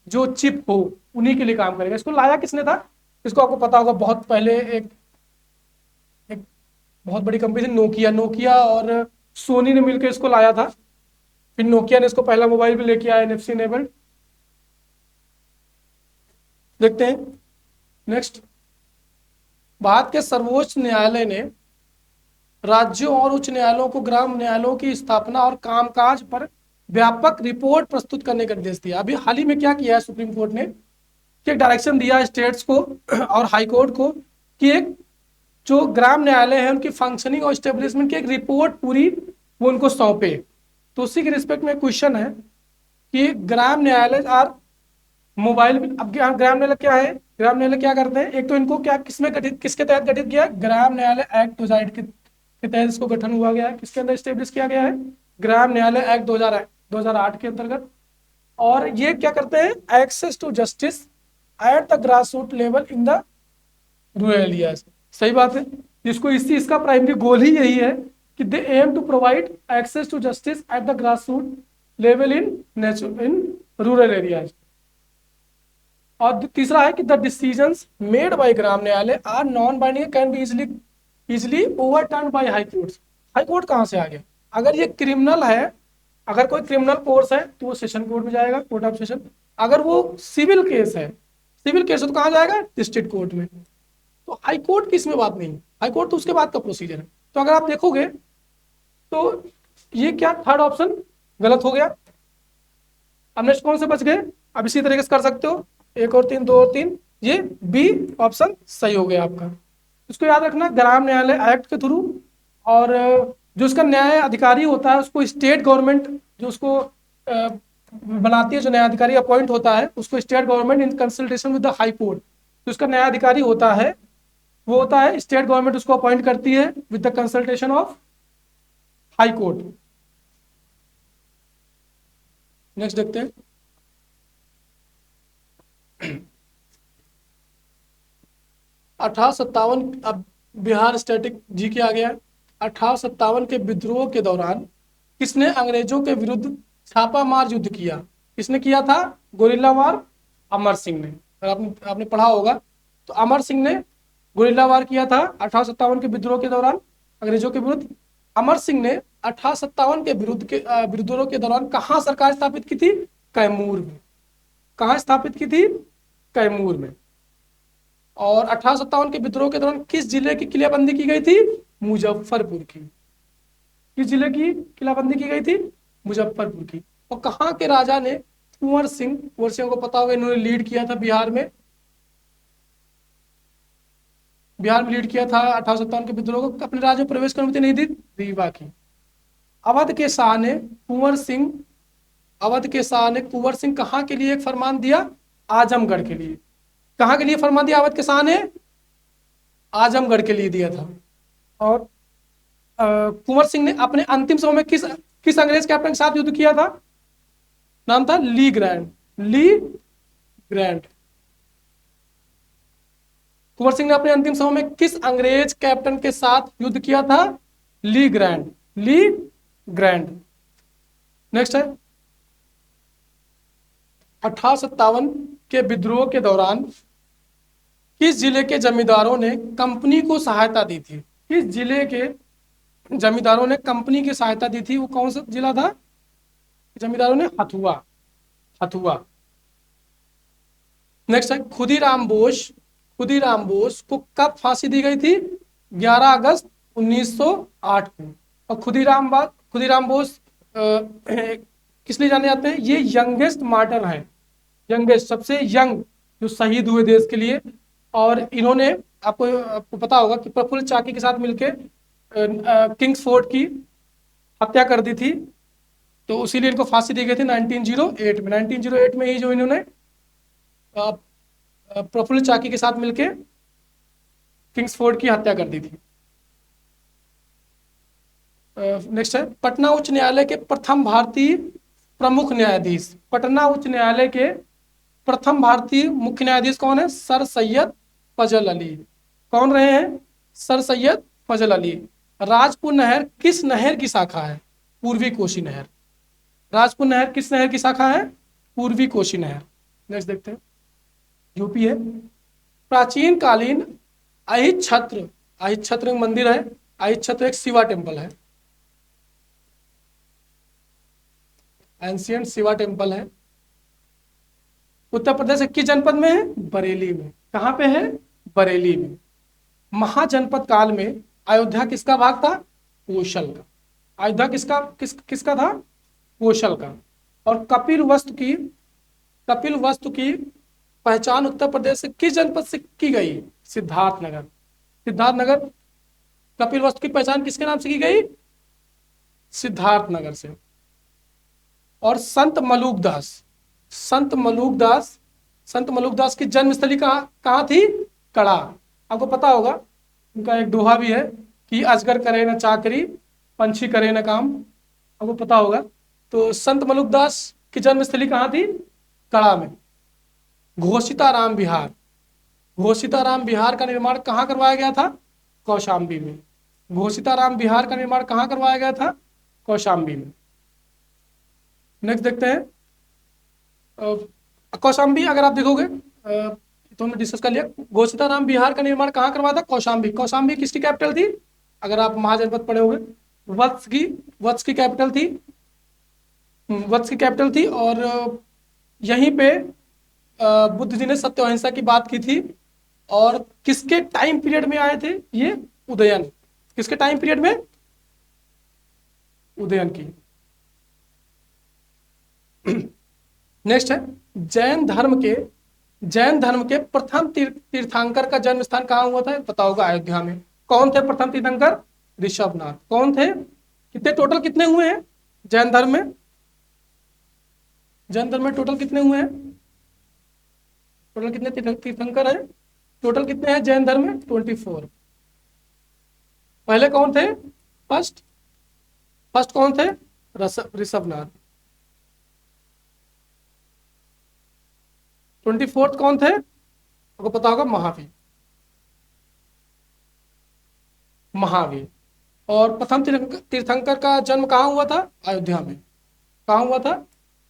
जो चिप हो, उन्हीं के लिए काम करेगा। इसको लाया किसने था, इसको आपको पता होगा, बहुत पहले एक बहुत बड़ी कंपनी थी नोकिया और सोनी ने मिलकर इसको लाया था। फिर नोकिया ने इसको पहला मोबाइल भी लेके आया एनएफसी इनेबल्ड। देखते हैं नेक्स्ट। भारत के सर्वोच्च न्यायालय ने राज्यों और उच्च न्यायालयों को ग्राम न्यायालयों की स्थापना और कामकाज पर व्यापक रिपोर्ट प्रस्तुत करने का निर्देश दिया। अभी हाल ही में क्या किया है सुप्रीम कोर्ट ने, कि एक डायरेक्शन दिया स्टेट्स को और हाई कोर्ट को कि एक जो ग्राम न्यायालय है उनकी फंक्शनिंग और स्टेब्लिशमेंट की एक रिपोर्ट पूरी वो उनको सौंपे। तो उसी के रिस्पेक्ट में क्वेश्चन है कि ग्राम न्यायालय आर मोबाइल। अब ग्राम न्यायालय क्या है, ग्राम न्यायालय क्या करते हैं, एक तो इनको क्या किसके तहत गठित किया, ग्राम न्यायालय एक्ट 2008 के तहत इसको गठन हुआ गया है। किसके अंदर स्टेब्लिश किया गया है, ग्राम न्यायालय एक्ट 2008 के अंतर्गत। और ये क्या करते हैं, access to justice at the grass root level in the rural areas. सही बात है, इसका प्राइमरी गोल ही यही है कि they aim to provide access to justice at the grass root level in rural areas. और तीसरा है कि the decisions made by Gram Nyayalaya are non binding can be easily overturn by high courts. High court कहां से आ गया, अगर ये criminal है, अगर कोई क्रिमिनल कोर्स है तो वो सेशन कोर्ट में जाएगा, कोर्ट ऑफ सेशन। अगर वो सिविल केस है तो कहां जाएगा, डिस्ट्रिक्ट कोर्ट में। तो हाई कोर्ट की इसमें बात नहीं, हाई कोर्ट तो उसके बाद का प्रोसीजर है। तो अगर आप देखोगे तो ये क्या, थर्ड ऑप्शन गलत हो गया। अब नेक्स्ट कौन से बच गए, अब इसी तरीके से कर सकते हो, 1 और 3, 2 और 3, ये बी ऑप्शन सही हो गया आपका। इसको याद रखना, ग्राम न्यायालय एक्ट के थ्रू, और जो उसका न्याय अधिकारी होता है उसको स्टेट गवर्नमेंट जो उसको बनाती है, जो न्यायाधिकारी अपॉइंट होता है उसको state government in consultation with the high court, जो उसका न्यायाधिकारी होता है वो होता है स्टेट गवर्नमेंट उसको अपॉइंट करती है with the consultation of high court. Next देखते हैं। 1857, अब बिहार स्टैटिक जी के आ गया है। 1857 के विद्रोह के दौरान किसने अंग्रेजों के विरुद्ध छापामार युद्ध किया, किसने किया था, गोरिल्ला वार, अमर सिंह ने। अगर आपने पढ़ा होगा तो अमर सिंह ने गोरिल्ला वार किया था 1857 के विद्रोह के दौरान अंग्रेजों के विरुद्ध। अमर सिंह ने 1857 के विद्रोह के दौरान कहाँ सरकार स्थापित की थी, कैमूर में। कहाँ स्थापित की थी, कैमूर में। और 1857 के विद्रोह के दौरान किस जिले की किलेबंदी की गई थी, मुजफ्फरपुर की। किस जिले की किलाबंदी की गई थी, मुजफ्फरपुर की। और कहाँ के राजा ने, कुंवर सिंह को पता होगा, इन्होंने लीड किया था बिहार में लीड किया था 1857 के विद्रोह को। अपने राज्य में प्रवेश की अनुमति नहीं दी रीवा की। अवध के शाह ने कुंवर सिंह कहाँ के लिए एक फरमान दिया, आजमगढ़ के लिए। कहाँ के लिए फरमान दिया अवध के शाह ने, आजमगढ़ के लिए दिया था। और कुंवर सिंह ने अपने अंतिम समय में किस अंग्रेज कैप्टन के साथ युद्ध किया था, नाम था Lee Grant, Lee grand. Kunwar Singh ने अपने अंतिम समय में किस अंग्रेज कैप्टन के साथ युद्ध किया था? Lee Grant, Lee Grant. Next है 1857 के विद्रोह के दौरान किस जिले के जमींदारों ने कंपनी को सहायता दी थी? किस जिले के जमींदारों ने कंपनी की सहायता दी थी? वो कौन सा जिला था? जमींदारों ने हथुआ, हथुआ। नेक्स्ट है खुदीराम बोस को कब फांसी दी गई थी? 11 अगस्त 1908 को। और खुदीराम बोस किस लिए जाने जाते हैं? ये यंगेस्ट मार्टर हैं, यंगेस्ट, सबसे यंग जो शहीद हुए देश के लिए। और इन्होंने आपको पता होगा कि प्रफुल्ल चाकी के साथ मिलकर किंग्सफोर्ड की हत्या कर दी थी, तो उसीलिए इनको फांसी दी गई थी 1908 में। 1908 में ही जो इन्होंने प्रफुल्ल चाकी के साथ मिलकर किंग्सफोर्ड की हत्या कर दी थी। नेक्स्ट है पटना उच्च न्यायालय के प्रथम भारतीय प्रमुख न्यायाधीश। पटना उच्च न्यायालय के प्रथम भारतीय मुख्य न्यायाधीश कौन है? सर सैयद फजल अली। कौन रहे हैं? सर सैयद फजल अली। राजपुर नहर किस नहर की शाखा है? पूर्वी कोशी नहर। राजपुर नहर किस नहर की शाखा है? पूर्वी कोशी नहर। नेक्स्ट देखते हैं, यूपी है। प्राचीन कालीन अहिच्छत्र मंदिर है। अहिच्छत्र एक शिवा टेम्पल है, एंशियंट शिवा टेम्पल है। उत्तर प्रदेश के किस जनपद में है? बरेली में। कहां पे है? बरेली में। महाजनपद काल में अयोध्या किसका भाग था? कोशल का। अयोध्या किसका था? कोशल का। और कपिल वस्तु की पहचान उत्तर प्रदेश से किस जनपद से की गई? सिद्धार्थनगर। सिद्धार्थनगर। कपिल वस्तु की पहचान किसके नाम से की गई? सिद्धार्थनगर से। और संत मलूकदास की जन्मस्थली कहाँ थी? कड़ा। आपको पता होगा उनका एक दोहा भी है कि अजगर करे न चाकरी, पंछी करे न काम। आपको पता होगा। तो संत मलूकदास की जन्मस्थली कहाँ थी? कड़ा में। घोषिताराम बिहार का निर्माण कहाँ करवाया गया था? कौशाम्बी में। घोषिताराम बिहार का निर्माण कहाँ करवाया गया था? कौशाम्बी में। नेक्स्ट देखते हैं, कौशाम्बी अगर आप देखोगे तो हमने डिस्कस कर लिया। घोषिताराम बिहार का निर्माण कहाँ करवाया था? कौशाम्बी। कौशाम्बी किसकी कैपिटल थी? अगर आप महाजनपद पढ़े होंगे, वत्स की कैपिटल थी। वत्स की कैपिटल थी। और यहीं पे बुद्ध जी ने सत्य अहिंसा की बात की थी। और किसके टाइम पीरियड में आए थे ये? उदयन। किसके टाइम पीरियड में? उदयन की। नेक्स्ट है जैन धर्म के प्रथम तीर्थंकर का जन्म स्थान कहाँ हुआ था? पता होगा, अयोध्या में। कौन थे प्रथम तीर्थंकर? ऋषभनाथ। कौन थे? टोटल कितने हुए हैं जैन धर्म में? टोटल कितने हुए हैं? टोटल कितने तीर्थंकर हैं? टोटल कितने हैं जैन धर्म में? 24। पहले कौन थे? फर्स्ट कौन थे? ऋषभनाथ। 24 कौन थे? आपको पता होगा, महावीर। और प्रथम तीर्थंकर का जन्म कहाँ हुआ था? अयोध्या में। कहाँ हुआ था?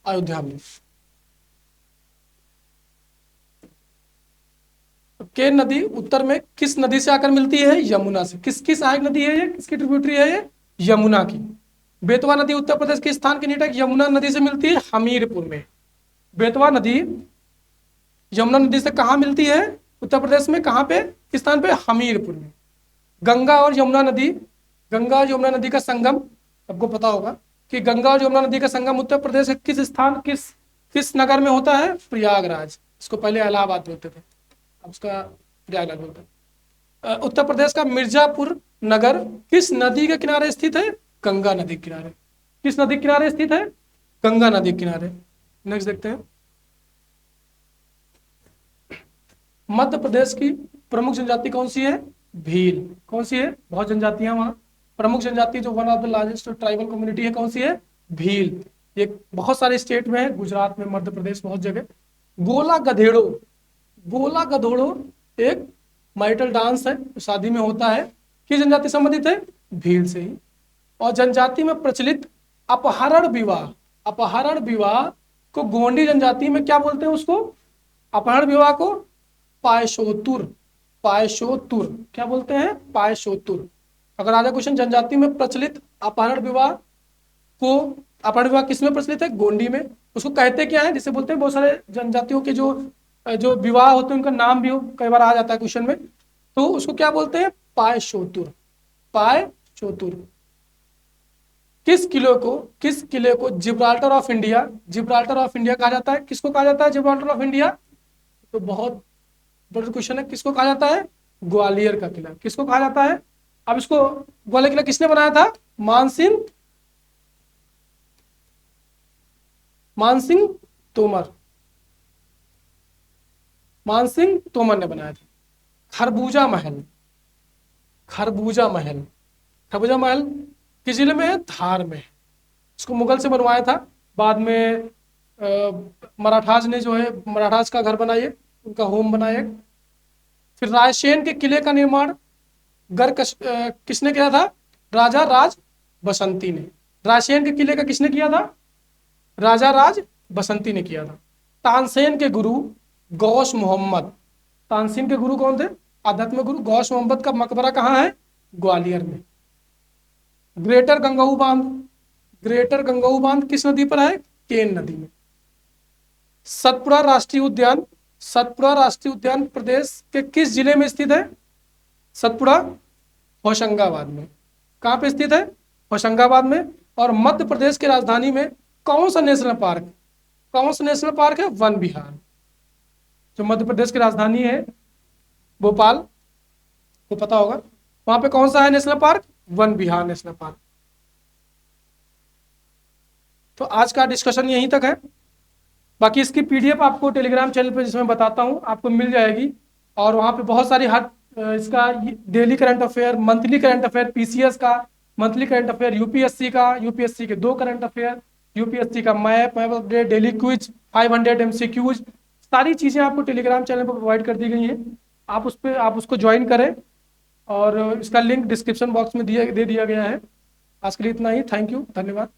अयोध्या में। केन नदी उत्तर में किस नदी से आकर मिलती है? यमुना से। किसकी सहायक नदी है ये? किसकी ट्रिब्यूटरी है ये? यमुना की। बेतवा नदी उत्तर प्रदेश के स्थान के निकट यमुना नदी से मिलती है? हमीरपुर में। बेतवा नदी यमुना नदी से कहाँ मिलती है उत्तर प्रदेश में? कहाँ पे? किस स्थान पे? हमीरपुर में। गंगा और यमुना नदी का संगम, आपको पता होगा कि गंगा और यमुना नदी का संगम उत्तर प्रदेश के किस नगर में होता है? प्रयागराज। इसको पहले इलाहाबाद बोलते थे, अब उसका प्रयागराज बोलते हैं। उत्तर प्रदेश का मिर्जापुर नगर किस नदी के किनारे स्थित है? गंगा नदी के किनारे। किस नदी के किनारे स्थित है? गंगा नदी के किनारे। नेक्स्ट देखते हैं, मध्य प्रदेश की प्रमुख जनजाति कौन सी है? भील। कौन सी है? बहुत जनजातियां वहां। प्रमुख जनजाति जो one of the largest tribal community है, कौन सी है? भील। ये बहुत सारे स्टेट में है, गुजरात में, मध्य प्रदेश, बहुत जगह। गोला गधेड़ो, गोला गधेड़ो एक मैरिटल डांस है, शादी में होता है। किस जनजाति से संबंधित है? भील से ही। और जनजाति में प्रचलित अपहरण विवाह, अपहरण विवाह को गोंडी जनजाति में क्या बोलते हैं उसको? अपहरण विवाह को पायशोतुर, पायशोतुर क्या बोलते हैं? पायशोतुर। अगर आधा क्वेश्चन, जनजाति में प्रचलित अपहरण विवाह को, अपहरण विवाह किसमें प्रचलित है? गोंडी में। उसको कहते क्या है? जिसे बोलते हैं, बहुत सारे जनजातियों के जो जो विवाह होते हैं उनका नाम भी कई बार आ जाता है क्वेश्चन में, तो उसको क्या बोलते हैं? पायशोतुर, पायशोतुर। किस किले को Gibraltar of India, Gibraltar of India कहा जाता है? किसको कहा जाता है जिब्राल्टर ऑफ इंडिया? तो बहुत बड़ा क्वेश्चन है, किसको कहा जाता है? ग्वालियर का किला। किसको कहा जाता है? अब इसको, ग्वालियर किला किसने बनाया था? मानसिंह, मानसिंह तोमर, मानसिंह तोमर ने बनाया था। खरबूजा महल, खरबूजा महल, खरबूजा महल किस जिले में है? धार में। इसको मुगल से बनवाया था, बाद में मराठास ने जो है, मराठास का घर बनाया, उनका होम बनाया। फिर रायसेन के किले का निर्माण किसने किया था? राजा राज बसंती ने। रायसेन के किले का किसने किया था? राजा राज बसंती ने किया था। तानसेन के गुरु गौस मोहम्मद, तानसेन के गुरु कौन थे? आध्यात्मिक गुरु गौस मोहम्मद का मकबरा कहाँ है? ग्वालियर में। ग्रेटर गंगाऊ बांध, ग्रेटर गंगाऊ बांध किस नदी पर है? केन नदी में। सतपुड़ा राष्ट्रीय उद्यान, सतपुड़ा राष्ट्रीय उद्यान प्रदेश के किस जिले में स्थित है? सतपुड़ा होशंगाबाद में। कहाँ पे स्थित है? होशंगाबाद में। और मध्य प्रदेश की राजधानी में कौन सा नेशनल पार्क, कौन सा नेशनल पार्क है? वन विहार। जो मध्य प्रदेश की राजधानी है भोपाल, को पता होगा, वहां पे कौन सा है नेशनल पार्क? वन विहार नेशनल पार्क। तो आज का डिस्कशन यहीं तक है। बाकी इसकी पीडीएफ आपको टेलीग्राम चैनल पे, जिसमें बताता हूँ, आपको मिल जाएगी। और वहाँ पे बहुत सारी हर इसका daily current affair, monthly current affair, PCS का मंथली करंट अफेयर, यूपीएससी का, यूपीएससी के 2 करंट अफेयर, यूपीएससी का map update, daily quiz, 500 MCQs, सारी चीज़ें आपको टेलीग्राम चैनल पर प्रोवाइड कर दी गई हैं। आप उस पर, आप उसको ज्वाइन करें, और इसका लिंक डिस्क्रिप्शन बॉक्स में दे दिया गया है। आज के लिए इतना ही। थैंक यू, धन्यवाद।